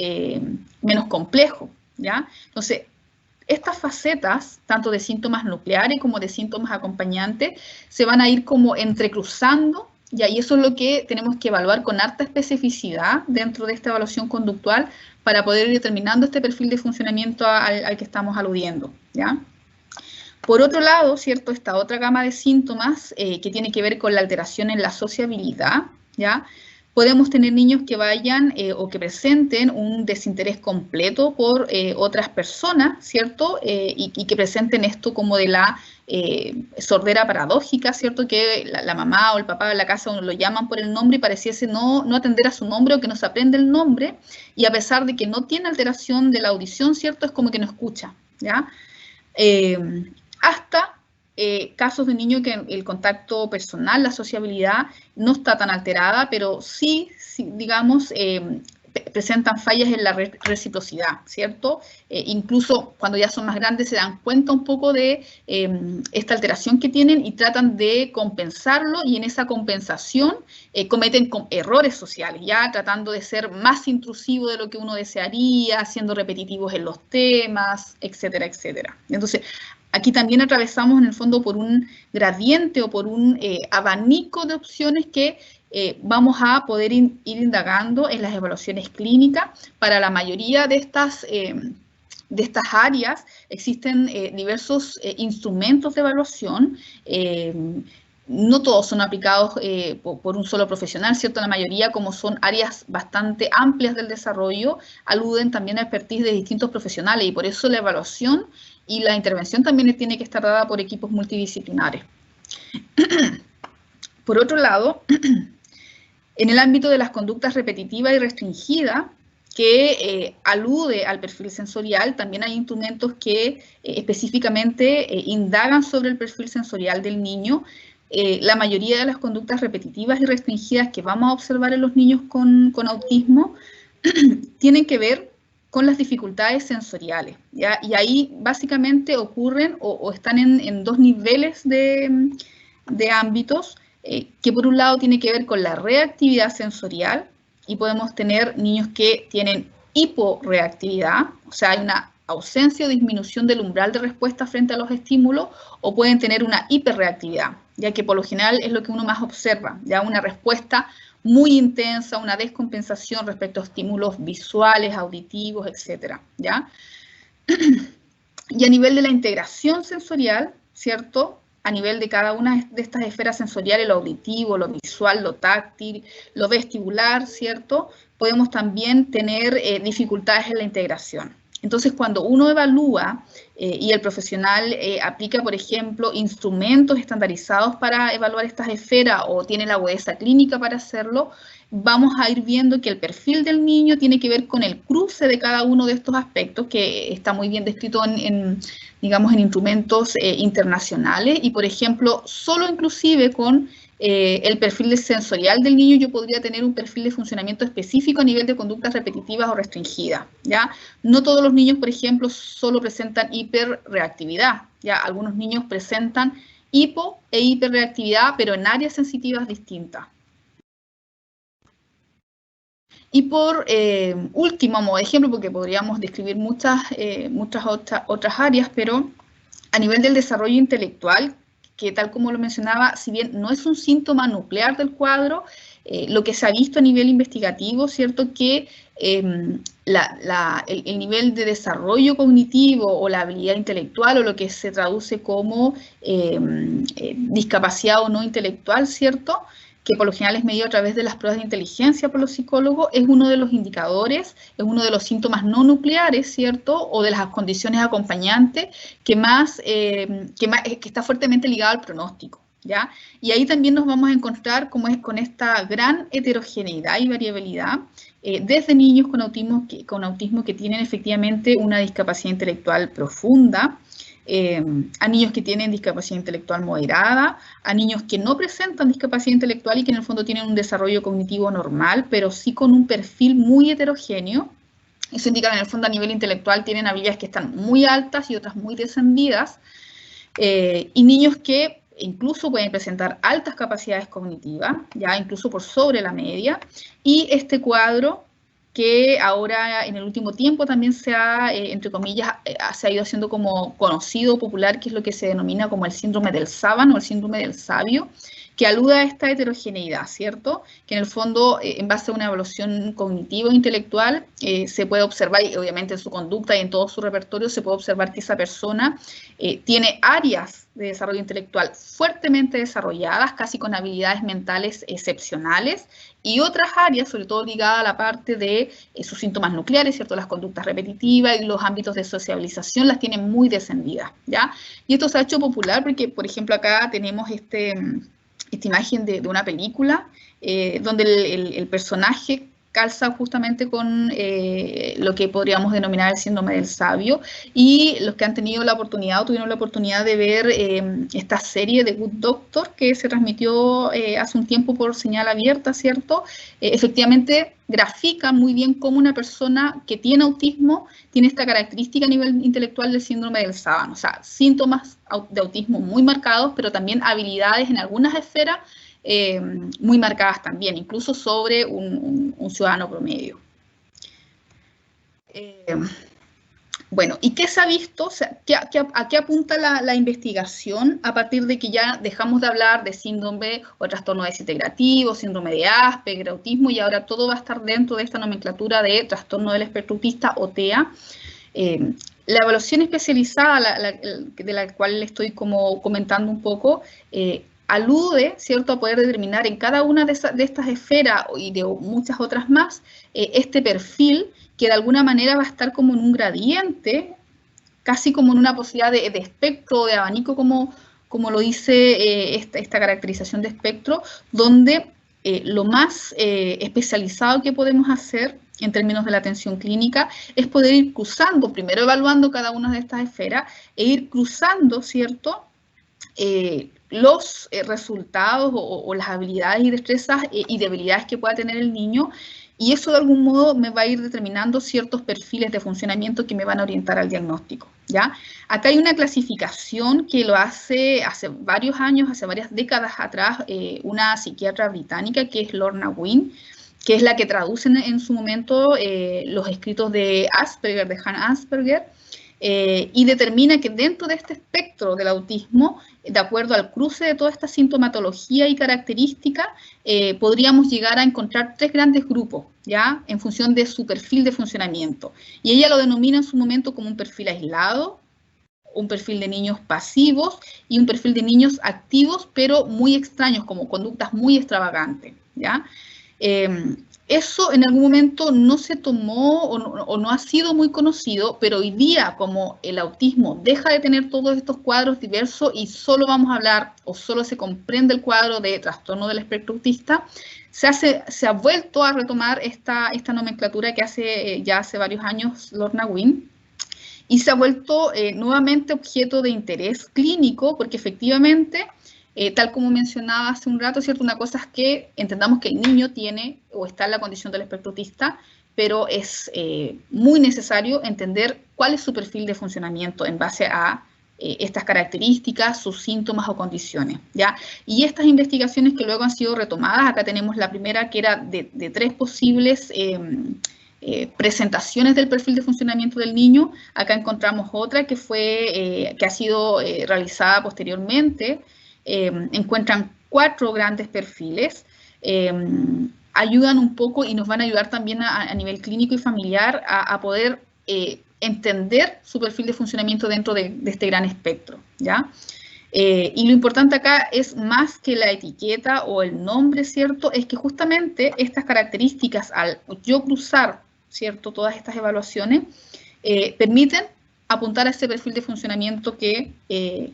complejo, ¿ya? Entonces, estas facetas, tanto de síntomas nucleares como de síntomas acompañantes, se van a ir como entrecruzando, ¿ya? Y eso es lo que tenemos que evaluar con harta especificidad dentro de esta evaluación conductual para poder ir determinando este perfil de funcionamiento al que estamos aludiendo, ¿ya? Por otro lado, ¿cierto? Esta otra gama de síntomas que tiene que ver con la alteración en la sociabilidad, ¿ya? Podemos tener niños que vayan o que presenten un desinterés completo por otras personas, ¿cierto? Y que presenten esto como de la sordera paradójica, ¿cierto? Que la mamá o el papá de la casa lo llaman por el nombre y pareciese no atender a su nombre o que no se aprende el nombre, y a pesar de que no tiene alteración de la audición, ¿cierto? Es como que no escucha, ¿ya? Hasta casos de niños que el contacto personal, la sociabilidad, no está tan alterada, pero sí digamos, presentan fallas en la reciprocidad, ¿cierto? Incluso cuando ya son más grandes se dan cuenta un poco de esta alteración que tienen y tratan de compensarlo, y en esa compensación cometen errores sociales, ya tratando de ser más intrusivos de lo que uno desearía, siendo repetitivos en los temas, etcétera, etcétera. Entonces, Aquí también atravesamos en el fondo por un gradiente o por un abanico de opciones que vamos a poder ir indagando en las evaluaciones clínicas. Para la mayoría de estas áreas existen diversos instrumentos de evaluación. No todos son aplicados por un solo profesional, ¿cierto? La mayoría, como son áreas bastante amplias del desarrollo, aluden también a expertise de distintos profesionales y por eso la evaluación y la intervención también tiene que estar dada por equipos multidisciplinares. Por otro lado, en el ámbito de las conductas repetitivas y restringidas, que alude al perfil sensorial, también hay instrumentos que específicamente indagan sobre el perfil sensorial del niño. La mayoría de las conductas repetitivas y restringidas que vamos a observar en los niños con autismo tienen que ver con las dificultades sensoriales, ¿ya? Y ahí básicamente ocurren o están en dos niveles de ámbitos, que por un lado tiene que ver con la reactividad sensorial, y podemos tener niños que tienen hiporreactividad, o sea, hay una ausencia o disminución del umbral de respuesta frente a los estímulos, o pueden tener una hiperreactividad, ya que por lo general es lo que uno más observa, ya una respuesta muy intensa, una descompensación respecto a estímulos visuales, auditivos, etcétera, ¿ya? Y a nivel de la integración sensorial, ¿cierto? A nivel de cada una de estas esferas sensoriales, lo auditivo, lo visual, lo táctil, lo vestibular, ¿cierto? Podemos también tener dificultades en la integración. Entonces, cuando uno evalúa y el profesional aplica, por ejemplo, instrumentos estandarizados para evaluar estas esferas o tiene la agudeza clínica para hacerlo, vamos a ir viendo que el perfil del niño tiene que ver con el cruce de cada uno de estos aspectos, que está muy bien descrito digamos, en instrumentos internacionales. Y, por ejemplo, solo inclusive con el perfil sensorial del niño yo podría tener un perfil de funcionamiento específico a nivel de conductas repetitivas o restringidas, ¿ya? No todos los niños, por ejemplo, solo presentan hiperreactividad, ¿ya? Algunos niños presentan hipo e hiperreactividad, pero en áreas sensitivas distintas. Y por último, como ejemplo, porque podríamos describir muchas otras áreas, pero a nivel del desarrollo intelectual, que tal como lo mencionaba, si bien no es un síntoma nuclear del cuadro, lo que se ha visto a nivel investigativo, ¿cierto? Que el nivel de desarrollo cognitivo o la habilidad intelectual o lo que se traduce como discapacidad o no intelectual, ¿cierto? Que por lo general es medido a través de las pruebas de inteligencia por los psicólogos, es uno de los indicadores, es uno de los síntomas no nucleares, ¿cierto? O de las condiciones acompañantes que está fuertemente ligado al pronóstico, ¿ya? Y ahí también nos vamos a encontrar con esta gran heterogeneidad y variabilidad, desde niños con autismo que tienen efectivamente una discapacidad intelectual profunda, a niños que tienen discapacidad intelectual moderada, a niños que no presentan discapacidad intelectual y que en el fondo tienen un desarrollo cognitivo normal, pero sí con un perfil muy heterogéneo. Eso indica que en el fondo a nivel intelectual tienen habilidades que están muy altas y otras muy descendidas, y niños que incluso pueden presentar altas capacidades cognitivas, ya incluso por sobre la media, y este cuadro que ahora en el último tiempo también se ha, entre comillas, se ha ido haciendo como conocido, popular, que es lo que se denomina como el síndrome del sábano o el síndrome del sabio, que alude a esta heterogeneidad, ¿cierto? Que en el fondo, en base a una evaluación cognitiva e intelectual, se puede observar, y obviamente en su conducta y en todo su repertorio, se puede observar que esa persona tiene áreas de desarrollo intelectual fuertemente desarrolladas, casi con habilidades mentales excepcionales, y otras áreas, sobre todo ligadas a la parte de sus síntomas nucleares, ¿cierto? Las conductas repetitivas y los ámbitos de sociabilización las tienen muy descendidas, ¿ya? Y esto se ha hecho popular porque, por ejemplo, acá tenemos esta imagen de una película donde el personaje calza justamente con lo que podríamos denominar el síndrome del sabio, y los que han tenido la oportunidad o tuvieron la oportunidad de ver esta serie de Good Doctor que se transmitió hace un tiempo por señal abierta, ¿cierto? Efectivamente grafica muy bien cómo una persona que tiene autismo tiene esta característica a nivel intelectual del síndrome del sábano, o sea, síntomas de autismo muy marcados, pero también habilidades en algunas esferas muy marcadas también, incluso sobre un ciudadano promedio. Bueno, ¿y qué se ha visto? O sea, ¿a qué apunta la investigación a partir de que ya dejamos de hablar de síndrome o trastorno de déficit integrativo, síndrome de Asperger, autismo, y ahora todo va a estar dentro de esta nomenclatura de trastorno del espectro autista o TEA? La evaluación especializada, de la cual le estoy como comentando un poco, alude, ¿cierto?, a poder determinar en cada una de estas esferas y de muchas otras más, este perfil que de alguna manera va a estar como en un gradiente, casi como en una posibilidad de espectro, de abanico, como lo dice esta caracterización de espectro, donde lo más especializado que podemos hacer en términos de la atención clínica es poder ir cruzando, primero evaluando cada una de estas esferas, e ir cruzando, ¿cierto?, los resultados o las habilidades y destrezas y debilidades que pueda tener el niño, y eso de algún modo me va a ir determinando ciertos perfiles de funcionamiento que me van a orientar al diagnóstico, ¿ya? Acá hay una clasificación que lo hace varios años, hace varias décadas atrás, una psiquiatra británica que es Lorna Wynne, que es la que traduce en su momento los escritos de Asperger, de Hans Asperger, y determina que dentro de este espectro del autismo, de acuerdo al cruce de toda esta sintomatología y característica, podríamos llegar a encontrar 3 grandes grupos, ¿ya?, en función de su perfil de funcionamiento. Y ella lo denomina en su momento como un perfil aislado, un perfil de niños pasivos y un perfil de niños activos, pero muy extraños, como conductas muy extravagantes, ¿ya? Eso en algún momento no se tomó o no ha sido muy conocido, pero hoy día, como el autismo deja de tener todos estos cuadros diversos y solo vamos a hablar o solo se comprende el cuadro de trastorno del espectro autista, se ha vuelto a retomar esta nomenclatura que hace varios años Lorna Wynne, y se ha vuelto nuevamente objeto de interés clínico, porque efectivamente, tal como mencionaba hace un rato, ¿cierto?, una cosa es que entendamos que el niño tiene o está en la condición del espectro autista, pero es muy necesario entender cuál es su perfil de funcionamiento en base a estas características, sus síntomas o condiciones, ¿ya? Y estas investigaciones que luego han sido retomadas, acá tenemos la primera que era de 3 posibles presentaciones del perfil de funcionamiento del niño. Acá encontramos otra que ha sido realizada posteriormente. Encuentran 4 grandes perfiles, ayudan un poco y nos van a ayudar también a nivel clínico y familiar a poder entender su perfil de funcionamiento dentro de este gran espectro, ¿ya? Y lo importante acá es más que la etiqueta o el nombre, ¿cierto? Es que justamente estas características, al yo cruzar, ¿cierto?, todas estas evaluaciones, permiten apuntar a ese perfil de funcionamiento que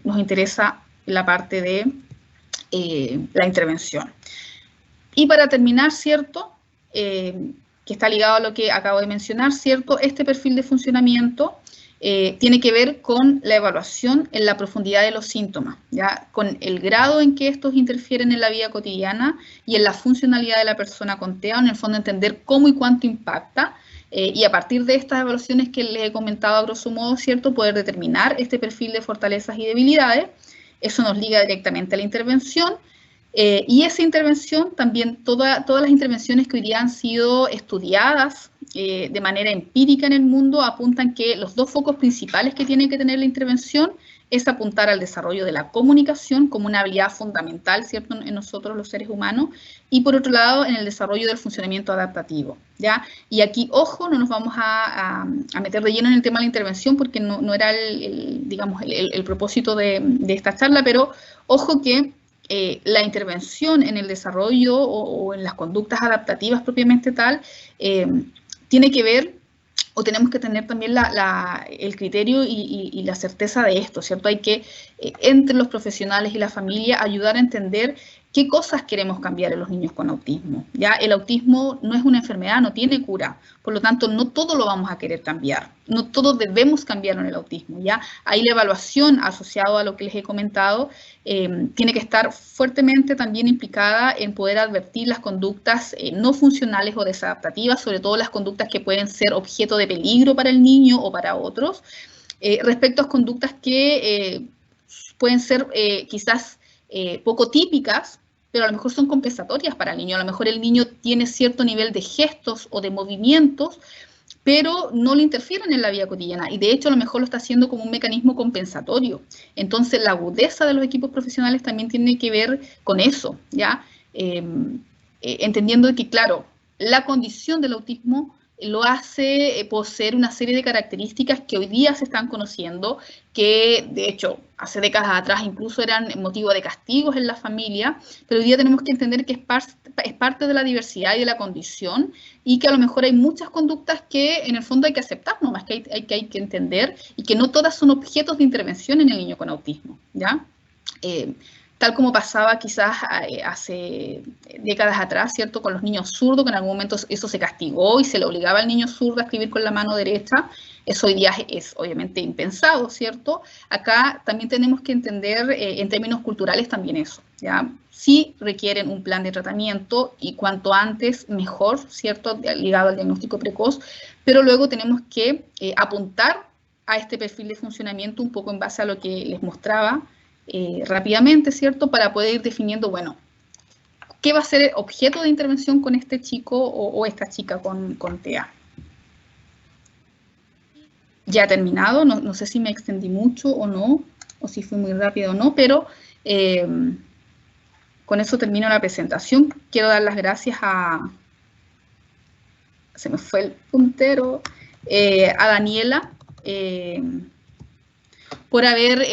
nos interesa en la parte de la intervención. Y para terminar, ¿cierto?, que está ligado a lo que acabo de mencionar, ¿cierto?, este perfil de funcionamiento tiene que ver con la evaluación en la profundidad de los síntomas, ¿ya?, con el grado en que estos interfieren en la vida cotidiana y en la funcionalidad de la persona con TEA, en el fondo entender cómo y cuánto impacta, y a partir de estas evaluaciones que les he comentado a grosso modo, ¿cierto?, poder determinar este perfil de fortalezas y debilidades. Eso nos liga directamente a la intervención, y esa intervención también, todas las intervenciones que hoy día han sido estudiadas de manera empírica en el mundo apuntan que los 2 focos principales que tiene que tener la intervención es apuntar al desarrollo de la comunicación como una habilidad fundamental, ¿cierto?, en nosotros los seres humanos, y por otro lado en el desarrollo del funcionamiento adaptativo, ¿ya? Y aquí, ojo, no nos vamos a meter de lleno en el tema de la intervención porque no era el propósito de esta charla, pero ojo que la intervención en el desarrollo o en las conductas adaptativas propiamente tal, tiene que ver, o tenemos que tener también el criterio y la certeza de esto, ¿cierto? Hay que, entre los profesionales y la familia, ayudar a entender qué cosas queremos cambiar en los niños con autismo, ¿ya? El autismo no es una enfermedad, no tiene cura, por lo tanto, no todo lo vamos a querer cambiar, no todo debemos cambiarlo en el autismo, ¿ya? Ahí la evaluación asociada a lo que les he comentado tiene que estar fuertemente también implicada en poder advertir las conductas no funcionales o desadaptativas, sobre todo las conductas que pueden ser objeto de peligro para el niño o para otros, respecto a conductas que pueden ser quizás poco típicas, pero a lo mejor son compensatorias para el niño. A lo mejor el niño tiene cierto nivel de gestos o de movimientos pero no le interfieren en la vida cotidiana y de hecho a lo mejor lo está haciendo como un mecanismo compensatorio. Entonces la agudeza de los equipos profesionales también tiene que ver con eso, ¿ya? Entendiendo que, claro, la condición del autismo lo hace poseer una serie de características que hoy día se están conociendo, que de hecho hace décadas atrás incluso eran motivo de castigos en la familia, pero hoy día tenemos que entender que es parte de la diversidad y de la condición y que a lo mejor hay muchas conductas que en el fondo hay que aceptar, nomás que hay que entender y que no todas son objetos de intervención en el niño con autismo, ¿ya? Tal como pasaba quizás hace décadas atrás, ¿cierto? Con los niños zurdos, que en algún momento eso se castigó y se le obligaba al niño zurdo a escribir con la mano derecha. Eso hoy día es obviamente impensado, ¿cierto? Acá también tenemos que entender en términos culturales también eso, ¿ya? Sí requieren un plan de tratamiento y cuanto antes mejor, ¿cierto? Ligado al diagnóstico precoz, pero luego tenemos que apuntar a este perfil de funcionamiento un poco en base a lo que les mostraba, rápidamente, ¿cierto? Para poder ir definiendo, bueno, ¿qué va a ser objeto de intervención con este chico o esta chica con TEA? Ya he terminado, no sé si me extendí mucho o no, o si fui muy rápido o no, pero con eso termino la presentación. Quiero dar las gracias se me fue el puntero, a Daniela, por haber,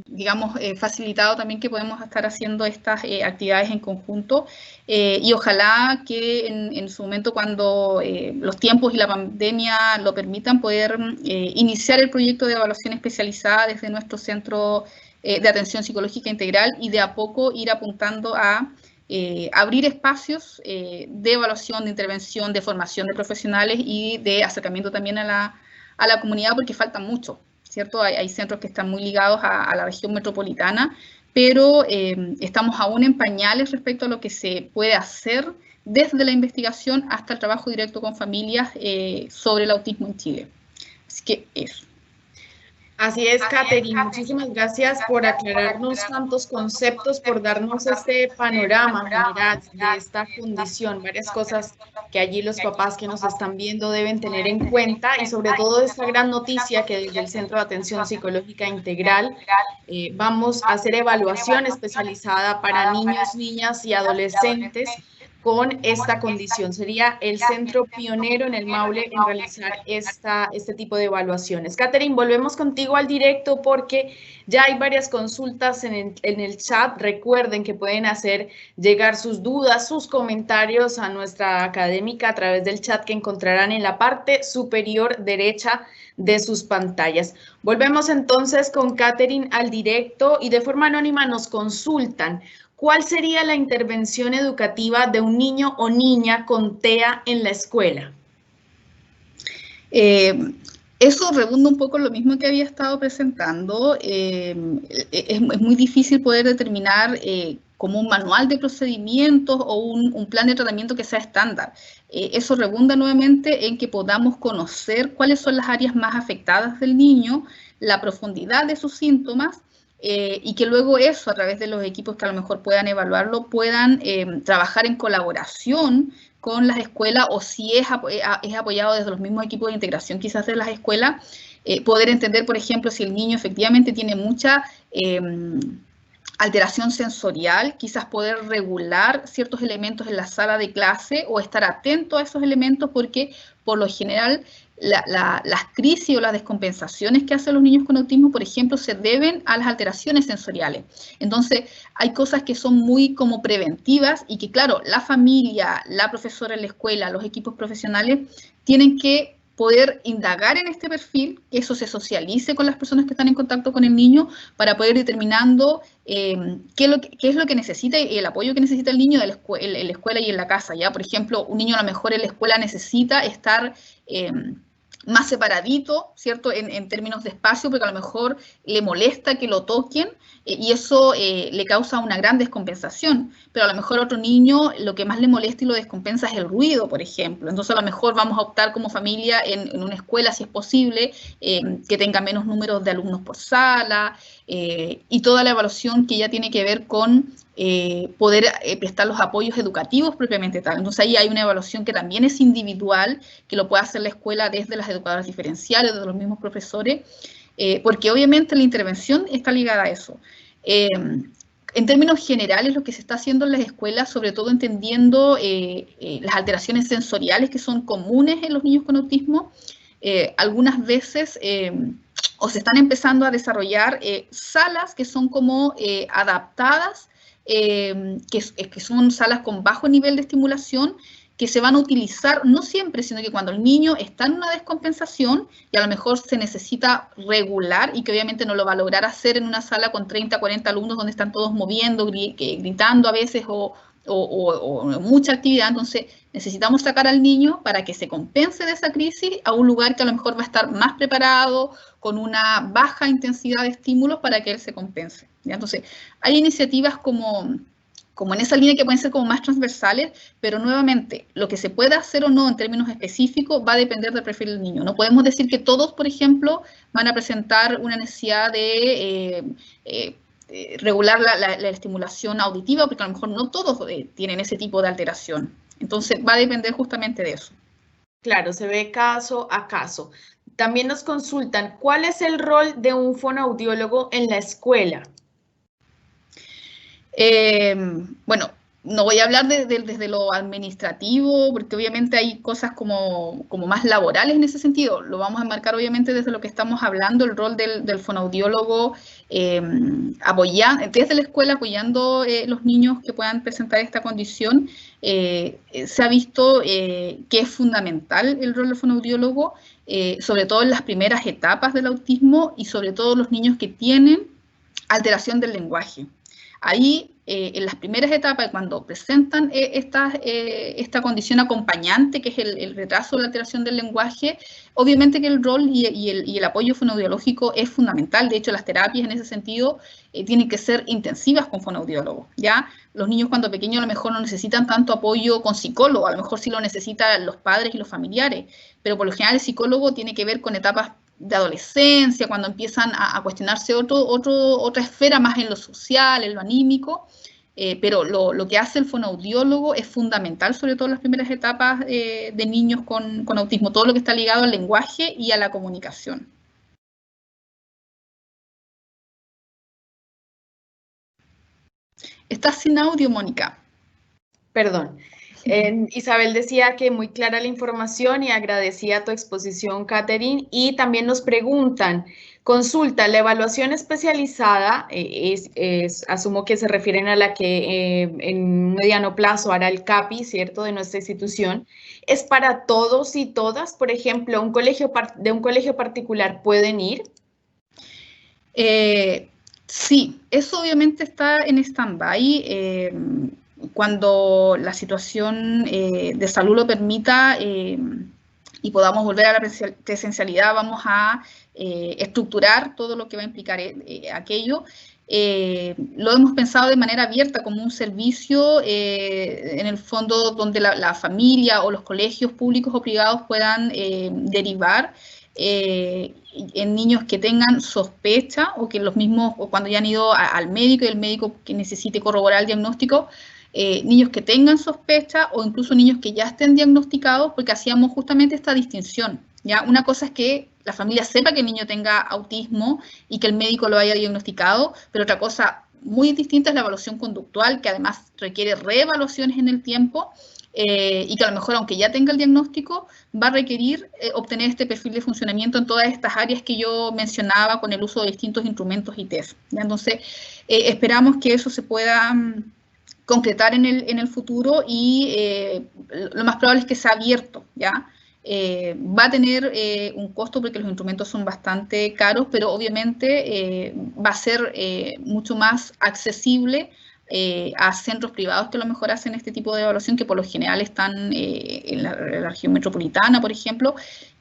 digamos, facilitado también que podemos estar haciendo estas actividades en conjunto y ojalá que en su momento cuando los tiempos y la pandemia lo permitan poder iniciar el proyecto de evaluación especializada desde nuestro centro de atención psicológica integral y de a poco ir apuntando a abrir espacios de evaluación, de intervención, de formación de profesionales y de acercamiento también a la comunidad porque faltan mucho. ¿Cierto? Hay centros que están muy ligados a la región metropolitana, pero estamos aún en pañales respecto a lo que se puede hacer desde la investigación hasta el trabajo directo con familias sobre el autismo en Chile. Así que eso. Así es, Katherine. Muchísimas gracias por aclararnos tantos conceptos, por darnos este panorama general de esta condición, varias cosas que allí los papás que nos están viendo deben tener en cuenta y sobre todo esta gran noticia que desde el Centro de Atención Psicológica Integral vamos a hacer evaluación especializada para niños, niñas y adolescentes con esta condición. Sería el centro pionero en el Maule en realizar este tipo de evaluaciones. Katherine, volvemos contigo al directo porque ya hay varias consultas en el chat. Recuerden que pueden hacer llegar sus dudas, sus comentarios a nuestra académica a través del chat que encontrarán en la parte superior derecha de sus pantallas. Volvemos entonces con Katherine al directo y de forma anónima nos consultan. ¿Cuál sería la intervención educativa de un niño o niña con TEA en la escuela? Eso redunda un poco en lo mismo que había estado presentando. Es muy difícil poder determinar como un manual de procedimientos o un plan de tratamiento que sea estándar. Eso redunda nuevamente en que podamos conocer cuáles son las áreas más afectadas del niño, la profundidad de sus síntomas, y que luego eso, a través de los equipos que a lo mejor puedan evaluarlo, puedan trabajar en colaboración con las escuelas o si es apoyado desde los mismos equipos de integración quizás de las escuelas, poder entender, por ejemplo, si el niño efectivamente tiene mucha alteración sensorial, quizás poder regular ciertos elementos en la sala de clase o estar atento a esos elementos porque por lo general las crisis o las descompensaciones que hacen los niños con autismo, por ejemplo, se deben a las alteraciones sensoriales. Entonces, hay cosas que son muy como preventivas y que, claro, la familia, la profesora en la escuela, los equipos profesionales tienen que poder indagar en este perfil, que eso se socialice con las personas que están en contacto con el niño para poder ir determinando qué es lo que necesita y el apoyo que necesita el niño en la escuela y en la casa. ¿Ya? Por ejemplo, un niño a lo mejor en la escuela necesita estar más separadito, ¿cierto? En términos de espacio, porque a lo mejor le molesta que lo toquen y eso le causa una gran descompensación. Pero a lo mejor a otro niño lo que más le molesta y lo descompensa es el ruido, por ejemplo. Entonces a lo mejor vamos a optar como familia en una escuela, si es posible, que tenga menos números de alumnos por sala y toda la evaluación que ya tiene que ver con poder prestar los apoyos educativos propiamente tal. Entonces ahí hay una evaluación que también es individual, que lo puede hacer la escuela desde las educadoras diferenciales, desde los mismos profesores, porque obviamente la intervención está ligada a eso. En términos generales, lo que se está haciendo en las escuelas, sobre todo entendiendo las alteraciones sensoriales que son comunes en los niños con autismo, algunas veces o se están empezando a desarrollar salas que son como adaptadas, que son salas con bajo nivel de estimulación, que se van a utilizar no siempre, sino que cuando el niño está en una descompensación y a lo mejor se necesita regular y que obviamente no lo va a lograr hacer en una sala con 30, 40 alumnos donde están todos moviendo, gritando a veces o mucha actividad. Entonces necesitamos sacar al niño para que se compense de esa crisis a un lugar que a lo mejor va a estar más preparado, con una baja intensidad de estímulos para que él se compense, ¿ya? Entonces hay iniciativas como en esa línea que pueden ser como más transversales, pero nuevamente, lo que se pueda hacer o no en términos específicos va a depender del perfil del niño. No podemos decir que todos, por ejemplo, van a presentar una necesidad de regular la estimulación auditiva, porque a lo mejor no todos tienen ese tipo de alteración. Entonces va a depender justamente de eso. Claro, se ve caso a caso. También nos consultan, ¿cuál es el rol de un fonoaudiólogo en la escuela? Bueno, no voy a hablar desde lo administrativo, porque obviamente hay cosas como más laborales en ese sentido. Lo vamos a enmarcar obviamente desde lo que estamos hablando, el rol del fonoaudiólogo, desde la escuela apoyando los niños que puedan presentar esta condición. Se ha visto que es fundamental el rol del fonoaudiólogo, sobre todo en las primeras etapas del autismo y sobre todo los niños que tienen alteración del lenguaje. Ahí, en las primeras etapas, cuando presentan esta condición acompañante, que es el retraso de la alteración del lenguaje, obviamente que el rol y el apoyo fonoaudiológico es fundamental. De hecho, las terapias en ese sentido tienen que ser intensivas con fonoaudiólogos, ¿ya? Los niños cuando pequeños a lo mejor no necesitan tanto apoyo con psicólogo, a lo mejor sí lo necesitan los padres y los familiares, pero por lo general el psicólogo tiene que ver con etapas de adolescencia, cuando empiezan a cuestionarse otra esfera más en lo social, en lo anímico, pero lo que hace el fonoaudiólogo es fundamental, sobre todo en las primeras etapas de niños con autismo, todo lo que está ligado al lenguaje y a la comunicación. Estás sin audio, Mónica. Perdón. Isabel decía que muy clara la información y agradecía tu exposición, Catherine. Y también nos preguntan, consulta, la evaluación especializada, asumo que se refieren a la que en mediano plazo hará el CAPI, ¿cierto?, de nuestra institución, ¿es para todos y todas? Por ejemplo, ¿de un colegio particular pueden ir? Sí, eso obviamente está en stand-by. Cuando la situación de salud lo permita y podamos volver a la presencialidad, vamos a estructurar todo lo que va a implicar aquello. Lo hemos pensado de manera abierta como un servicio, en el fondo, donde la familia o los colegios públicos o privados puedan derivar en niños que tengan sospecha o que los mismos, o cuando ya han ido al médico y el médico que necesite corroborar el diagnóstico, niños que tengan sospecha o incluso niños que ya estén diagnosticados, porque hacíamos justamente esta distinción, ¿ya? Una cosa es que la familia sepa que el niño tenga autismo y que el médico lo haya diagnosticado, pero otra cosa muy distinta es la evaluación conductual, que además requiere reevaluaciones en el tiempo, y que a lo mejor, aunque ya tenga el diagnóstico, va a requerir obtener este perfil de funcionamiento en todas estas áreas que yo mencionaba con el uso de distintos instrumentos y test, ¿ya? Entonces, esperamos que eso se pueda concretar en el futuro y lo más probable es que sea abierto, ¿ya? Va a tener un costo porque los instrumentos son bastante caros, pero obviamente va a ser mucho más accesible a centros privados que a lo mejor hacen este tipo de evaluación, que por lo general están en la región metropolitana, por ejemplo,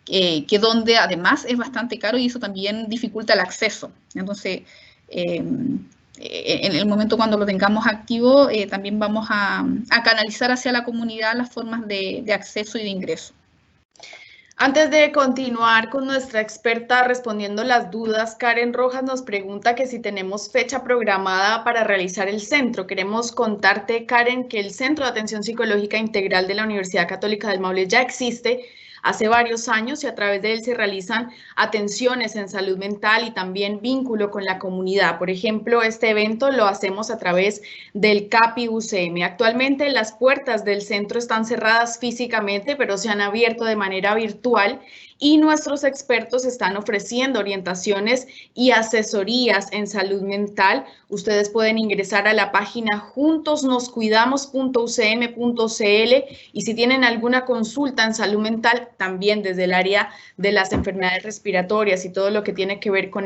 que donde además es bastante caro y eso también dificulta el acceso. Entonces, en el momento cuando lo tengamos activo, también vamos a canalizar hacia la comunidad las formas de acceso y de ingreso. Antes de continuar con nuestra experta respondiendo las dudas, Karen Rojas nos pregunta que si tenemos fecha programada para realizar el centro. Queremos contarte, Karen, que el Centro de Atención Psicológica Integral de la Universidad Católica del Maule ya existe hace varios años y a través de él se realizan atenciones en salud mental y también vínculo con la comunidad. Por ejemplo, este evento lo hacemos a través del CAPI UCM. Actualmente las puertas del centro están cerradas físicamente, pero se han abierto de manera virtual y nuestros expertos están ofreciendo orientaciones y asesorías en salud mental. Ustedes pueden ingresar a la página juntosnoscuidamos.ucm.cl y si tienen alguna consulta en salud mental, también desde el área de las enfermedades respiratorias y todo lo que tiene que ver con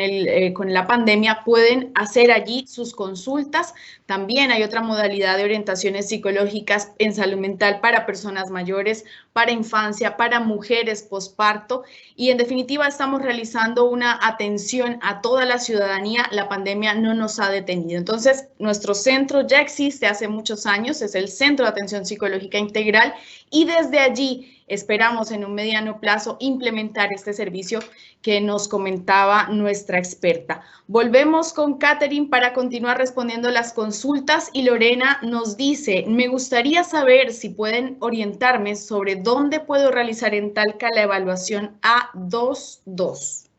la pandemia, pueden hacer allí sus consultas. También hay otra modalidad de orientaciones psicológicas en salud mental para personas mayores, para infancia, para mujeres posparto y en definitiva estamos realizando una atención a toda la ciudadanía. La pandemia no nos ha detenido. Entonces, nuestro centro ya existe hace muchos años, es el Centro de Atención Psicológica Integral y desde allí esperamos en un mediano plazo implementar este servicio que nos comentaba nuestra experta. Volvemos con Catherine para continuar respondiendo las consultas y Lorena nos dice, me gustaría saber si pueden orientarme sobre dónde puedo realizar en Talca la evaluación A22.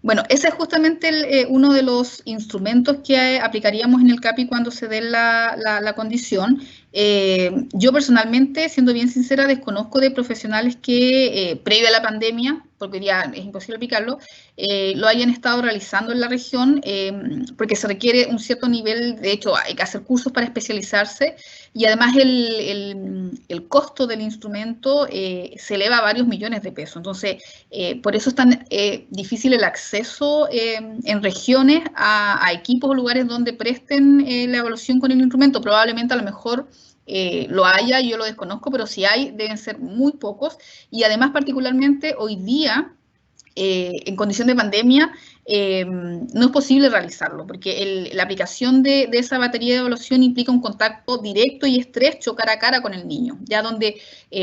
Bueno, ese es justamente uno de los instrumentos que aplicaríamos en el CAPI cuando se dé la condición. Yo personalmente, siendo bien sincera, desconozco de profesionales que previo a la pandemia, porque ya es imposible aplicarlo, lo hayan estado realizando en la región, porque se requiere un cierto nivel, de hecho hay que hacer cursos para especializarse y además el costo del instrumento se eleva a varios millones de pesos. Entonces, por eso es tan difícil el acceso en regiones a equipos o lugares donde presten la evaluación con el instrumento. Probablemente a lo mejor lo haya, yo lo desconozco, pero si hay, deben ser muy pocos. Y además, particularmente hoy día, en condición de pandemia, no es posible realizarlo, porque la aplicación de esa batería de evaluación implica un contacto directo y estrecho cara a cara con el niño, ya donde,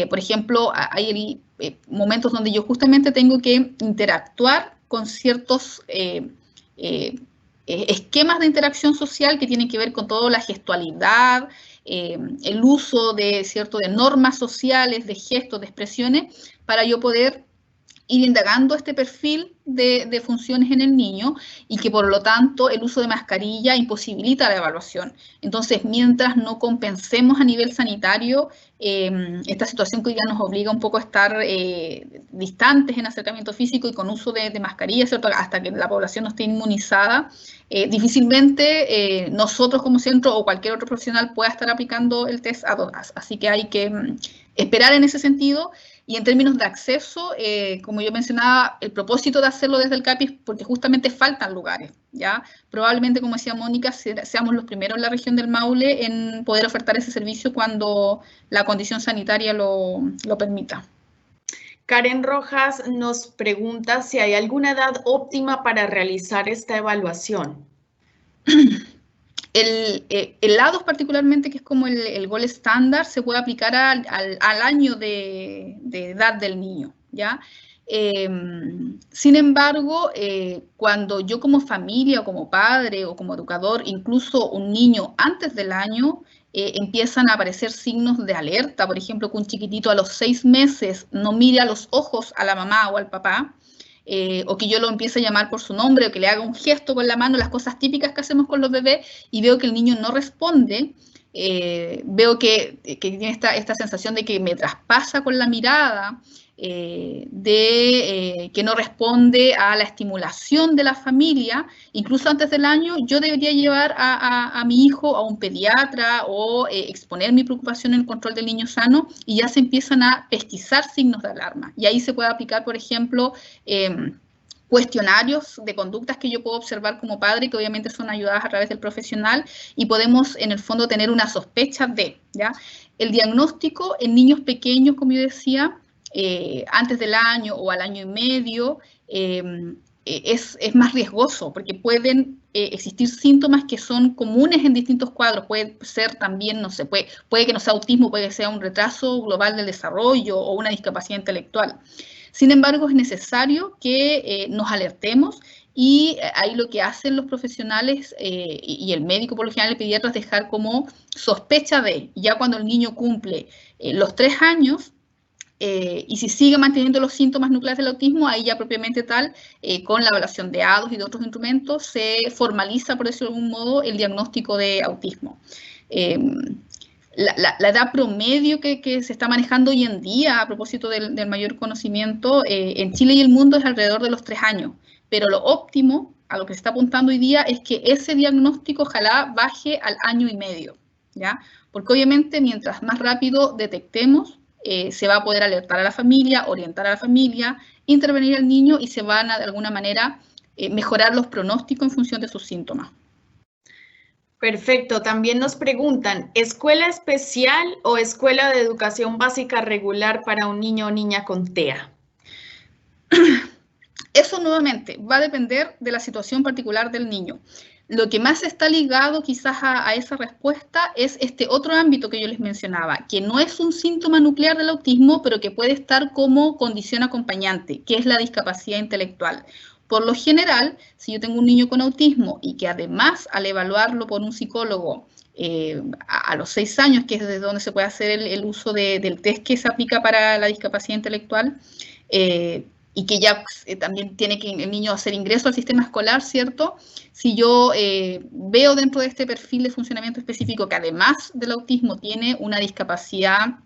por ejemplo, hay momentos donde yo justamente tengo que interactuar con ciertos esquemas de interacción social que tienen que ver con toda la gestualidad, el uso de normas sociales, de gestos, de expresiones, para yo poder ir indagando este perfil de funciones en el niño y que por lo tanto el uso de mascarilla imposibilita la evaluación. Entonces, mientras no compensemos a nivel sanitario esta situación que hoy día nos obliga un poco a estar distantes en acercamiento físico y con uso de mascarilla, ¿cierto? Hasta que la población no esté inmunizada, difícilmente nosotros como centro o cualquier otro profesional pueda estar aplicando el test A2. Así que hay que esperar en ese sentido. Y en términos de acceso, como yo mencionaba, el propósito de hacerlo desde el CAPI es porque justamente faltan lugares, ¿ya? Probablemente, como decía Mónica, seamos los primeros en la región del Maule en poder ofertar ese servicio cuando la condición sanitaria lo permita. Karen Rojas nos pregunta si hay alguna edad óptima para realizar esta evaluación. El A2 particularmente, que es como el gol estándar, se puede aplicar al año de edad del niño, ¿ya? Sin embargo, cuando yo como familia o como padre o como educador, incluso un niño antes del año, empiezan a aparecer signos de alerta, por ejemplo, que un chiquitito a los 6 meses no mire a los ojos a la mamá o al papá, o que yo lo empiece a llamar por su nombre, o que le haga un gesto con la mano, las cosas típicas que hacemos con los bebés, y veo que el niño no responde, veo que tiene esta sensación de que me traspasa con la mirada, que no responde a la estimulación de la familia, incluso antes del año, yo debería llevar a mi hijo a un pediatra o exponer mi preocupación en el control del niño sano, y ya se empiezan a pesquisar signos de alarma. Y ahí se puede aplicar, por ejemplo, cuestionarios de conductas que yo puedo observar como padre, que obviamente son ayudadas a través del profesional, y podemos en el fondo tener una sospecha de, ¿ya? El diagnóstico en niños pequeños, como yo decía, antes del año o al año y medio, es más riesgoso, porque pueden existir síntomas que son comunes en distintos cuadros. Puede ser también, no sé, puede que no sea autismo, puede que sea un retraso global del desarrollo o una discapacidad intelectual. Sin embargo, es necesario que nos alertemos y ahí lo que hacen los profesionales y el médico, por lo general el pediatra, es dejar como sospecha de, ya cuando el niño cumple los 3 años, y si sigue manteniendo los síntomas nucleares del autismo, ahí ya propiamente tal, con la evaluación de ADOS y de otros instrumentos, se formaliza, por decirlo de algún modo, el diagnóstico de autismo. La edad promedio que se está manejando hoy en día, a propósito del mayor conocimiento, en Chile y el mundo es alrededor de los 3 años, pero lo óptimo, a lo que se está apuntando hoy día, es que ese diagnóstico ojalá baje al 1 año y medio, ¿ya? Porque obviamente mientras más rápido detectemos, se va a poder alertar a la familia, orientar a la familia, intervenir al niño y se van a, de alguna manera, mejorar los pronósticos en función de sus síntomas. Perfecto. También nos preguntan, ¿escuela especial o escuela de educación básica regular para un niño o niña con TEA? Eso nuevamente va a depender de la situación particular del niño. Lo que más está ligado quizás a esa respuesta es este otro ámbito que yo les mencionaba, que no es un síntoma nuclear del autismo, pero que puede estar como condición acompañante, que es la discapacidad intelectual. Por lo general, si yo tengo un niño con autismo y que además al evaluarlo por un psicólogo a los 6 años, que es desde donde se puede hacer el uso del test que se aplica para la discapacidad intelectual, y que ya también tiene que el niño hacer ingreso al sistema escolar, ¿cierto? Si yo veo dentro de este perfil de funcionamiento específico que además del autismo tiene una discapacidad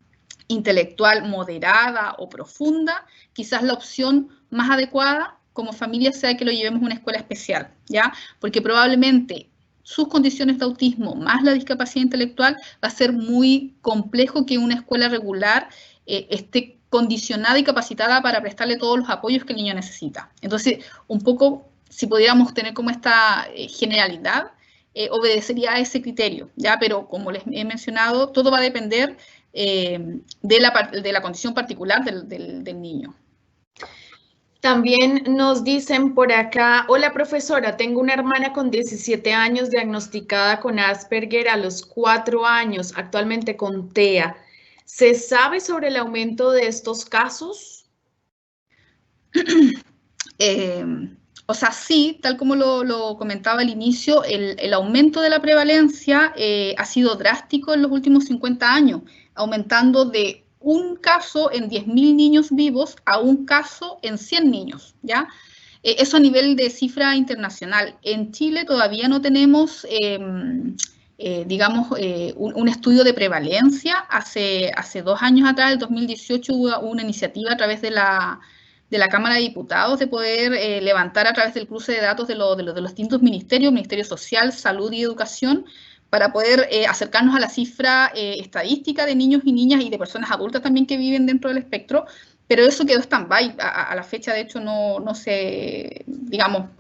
intelectual moderada o profunda, quizás la opción más adecuada como familia sea que lo llevemos a una escuela especial, ¿ya? Porque probablemente sus condiciones de autismo más la discapacidad intelectual va a ser muy complejo que una escuela regular esté condicionada y capacitada para prestarle todos los apoyos que el niño necesita. Entonces, un poco, si pudiéramos tener como esta generalidad, obedecería a ese criterio, ¿ya? Pero como les he mencionado, todo va a depender de la condición particular del niño. También nos dicen por acá, hola profesora, tengo una hermana con 17 años diagnosticada con Asperger a los 4 años, actualmente con TEA. ¿Se sabe sobre el aumento de estos casos? O sea, sí, tal como lo comentaba al inicio, el aumento de la prevalencia ha sido drástico en los últimos 50 años, aumentando de un caso en 10.000 niños vivos a un caso en 100 niños, ¿ya? Eso a nivel de cifra internacional. En Chile todavía no tenemos, digamos, un estudio de prevalencia. Hace 2 años atrás, el 2018, hubo una iniciativa a través de la Cámara de Diputados de poder levantar a través del cruce de datos de los distintos ministerios, Ministerio Social, Salud y Educación, para poder acercarnos a la cifra estadística de niños y niñas y de personas adultas también que viven dentro del espectro, pero eso quedó stand-by. A la fecha, de hecho, no se, digamos,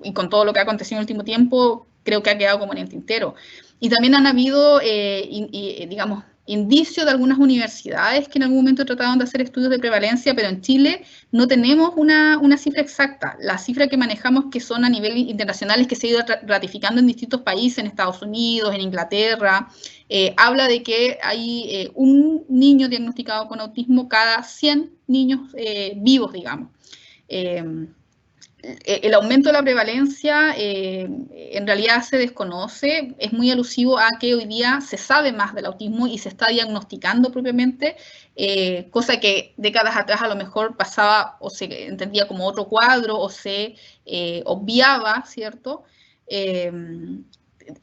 y con todo lo que ha acontecido en el último tiempo, creo que ha quedado como en el tintero. Y también han habido, digamos, indicios de algunas universidades que en algún momento trataron de hacer estudios de prevalencia, pero en Chile no tenemos una cifra exacta. La cifra que manejamos, que son a nivel internacional, es que se ha ido ratificando en distintos países, en Estados Unidos, en Inglaterra, habla de que hay un niño diagnosticado con autismo cada 100 niños vivos, digamos. El aumento de la prevalencia en realidad se desconoce, es muy alusivo a que hoy día se sabe más del autismo y se está diagnosticando propiamente, cosa que décadas atrás a lo mejor pasaba o se entendía como otro cuadro o se obviaba, ¿cierto?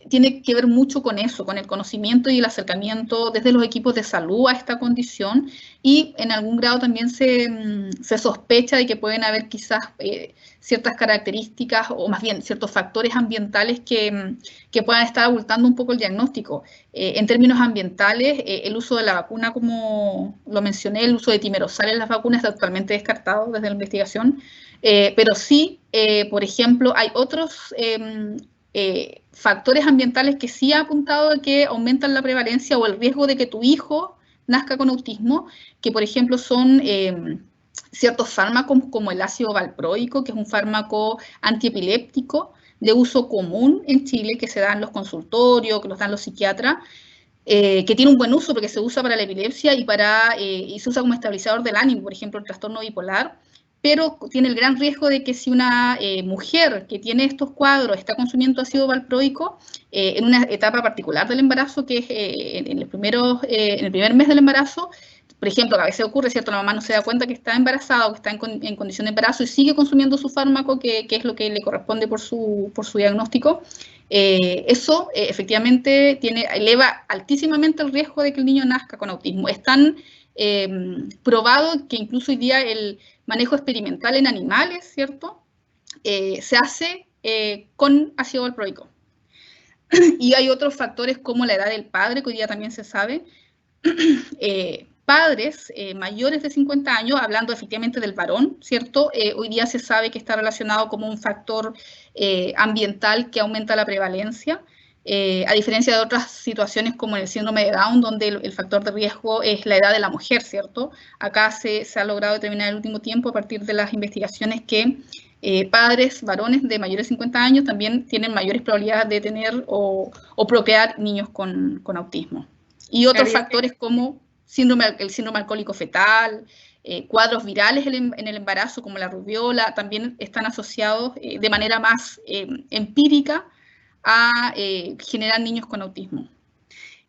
Tiene que ver mucho con eso, con el conocimiento y el acercamiento desde los equipos de salud a esta condición, y en algún grado también se sospecha de que pueden haber quizás ciertas características o más bien ciertos factores ambientales que puedan estar abultando un poco el diagnóstico. En términos ambientales, el uso de la vacuna, como lo mencioné, el uso de timerosal en las vacunas está totalmente descartado desde la investigación, pero sí, por ejemplo, hay otros factores ambientales que sí ha apuntado a que aumentan la prevalencia o el riesgo de que tu hijo nazca con autismo, que por ejemplo son ciertos fármacos como el ácido valproico, que es un fármaco antiepiléptico, de uso común en Chile, que se dan en los consultorios, que los dan los psiquiatras, que tiene un buen uso porque se usa para la epilepsia y se usa como estabilizador del ánimo, por ejemplo, el trastorno bipolar, pero tiene el gran riesgo de que si una mujer que tiene estos cuadros está consumiendo ácido valproico en una etapa particular del embarazo, que es en el primer mes del embarazo, por ejemplo, que a veces ocurre, ¿cierto? La mamá no se da cuenta que está embarazada o que está en condición de embarazo y sigue consumiendo su fármaco, que es lo que le corresponde por su diagnóstico. Eso efectivamente eleva altísimamente el riesgo de que el niño nazca con autismo. Es tan probado que incluso hoy día el manejo experimental en animales, ¿cierto? Se hace con ácido valproico. Y hay otros factores como la edad del padre, que hoy día también se sabe. Padres mayores de 50 años, hablando efectivamente del varón, ¿cierto? Hoy día se sabe que está relacionado como un factor ambiental que aumenta la prevalencia, a diferencia de otras situaciones como el síndrome de Down, donde el factor de riesgo es la edad de la mujer, ¿cierto? Acá se ha logrado determinar en el último tiempo, a partir de las investigaciones, que padres varones de mayores de 50 años también tienen mayores probabilidades de tener o procrear niños con autismo. Y otros factores como el síndrome alcohólico fetal, cuadros virales en el embarazo como la rubiola, también están asociados de manera más empírica a generar niños con autismo.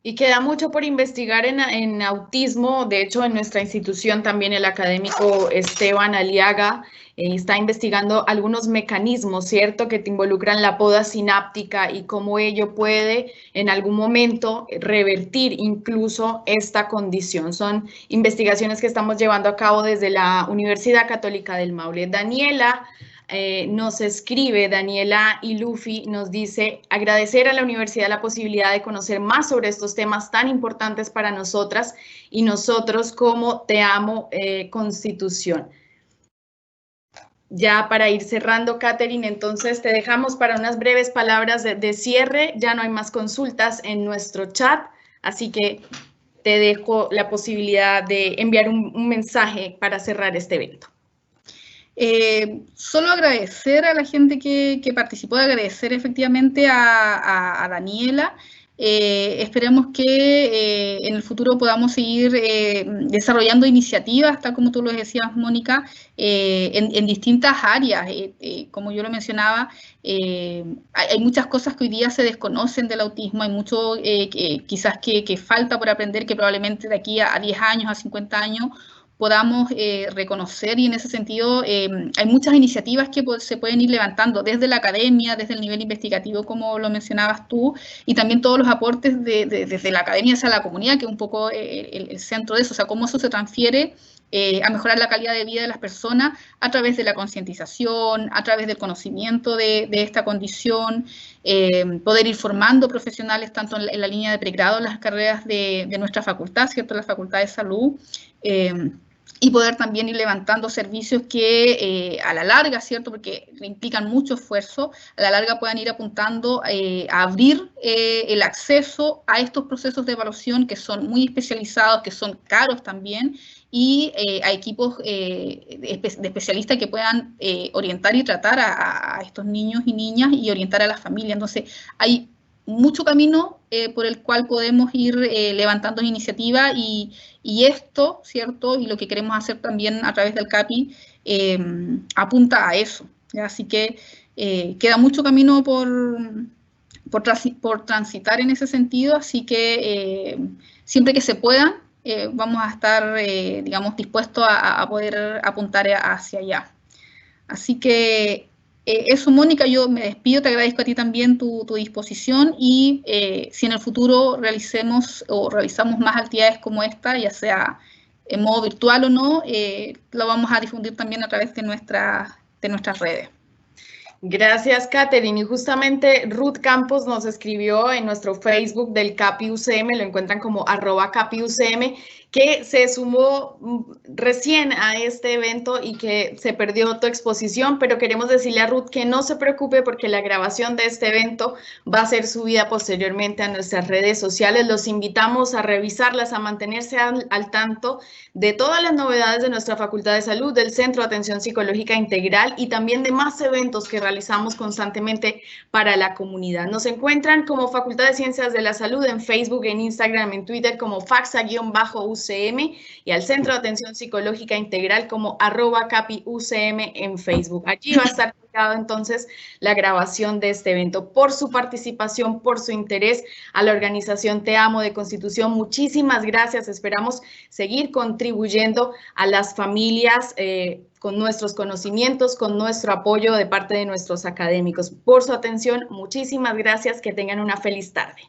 Y queda mucho por investigar en autismo. De hecho, en nuestra institución también el académico Esteban Aliaga está investigando algunos mecanismos, ¿cierto?, que te involucran la poda sináptica y cómo ello puede en algún momento revertir incluso esta condición. Son investigaciones que estamos llevando a cabo desde la Universidad Católica del Maule. Daniela nos escribe, Daniela Ilufi nos dice: agradecer a la universidad la posibilidad de conocer más sobre estos temas tan importantes para nosotras y nosotros como Te Amo Constitución. Ya para ir cerrando, Catherine, entonces te dejamos para unas breves palabras de cierre. Ya no hay más consultas en nuestro chat, así que te dejo la posibilidad de enviar un mensaje para cerrar este evento. Solo agradecer a la gente que participó, agradecer efectivamente a Daniela. Esperemos que en el futuro podamos seguir desarrollando iniciativas, tal como tú lo decías, Mónica, en distintas áreas. Como yo lo mencionaba, hay muchas cosas que hoy día se desconocen del autismo, hay mucho quizás que falta por aprender, que probablemente de aquí a 10 años, a 50 años, podamos reconocer, y en ese sentido hay muchas iniciativas que se pueden ir levantando desde la academia, desde el nivel investigativo, como lo mencionabas tú, y también todos los aportes desde la academia hacia la comunidad, que es un poco el centro de eso, o sea, cómo eso se transfiere a mejorar la calidad de vida de las personas a través de la concientización, a través del conocimiento de esta condición, poder ir formando profesionales tanto en la línea de pregrado, en las carreras de nuestra facultad, ¿cierto?, la Facultad de Salud, y poder también ir levantando servicios que a la larga, ¿cierto?, porque implican mucho esfuerzo, a la larga puedan ir apuntando a abrir el acceso a estos procesos de evaluación que son muy especializados, que son caros también, y a equipos de especialistas que puedan orientar y tratar a estos niños y niñas y orientar a las familias. Entonces, hay mucho camino por el cual podemos ir levantando iniciativas y esto, ¿cierto? Y lo que queremos hacer también a través del CAPI apunta a eso, ¿ya? Así que queda mucho camino por transitar en ese sentido, así que siempre que se pueda, vamos a estar, digamos, dispuestos a poder apuntar hacia allá. Así que eso, Mónica, yo me despido, te agradezco a ti también tu disposición y si en el futuro realizamos más actividades como esta, ya sea en modo virtual o no, lo vamos a difundir también a través de nuestras redes. Gracias, Catherine. Y justamente Ruth Campos nos escribió en nuestro Facebook del CAPI UCM, lo encuentran como @CAPI UCM, que se sumó recién a este evento y que se perdió tu exposición, pero queremos decirle a Ruth que no se preocupe porque la grabación de este evento va a ser subida posteriormente a nuestras redes sociales. Los invitamos a revisarlas, a mantenerse al tanto de todas las novedades de nuestra Facultad de Salud, del Centro de Atención Psicológica Integral y también de más eventos que realizamos constantemente para la comunidad. Nos encuentran como Facultad de Ciencias de la Salud en Facebook, en Instagram, en Twitter como faxa-UCM y al Centro de Atención Psicológica Integral como @capiucm en Facebook. Allí va a estar publicado entonces la grabación de este evento. Por su participación, por su interés a la organización Te Amo de Constitución, muchísimas gracias. Esperamos seguir contribuyendo a las familias con nuestros conocimientos, con nuestro apoyo de parte de nuestros académicos. Por su atención, muchísimas gracias. Que tengan una feliz tarde.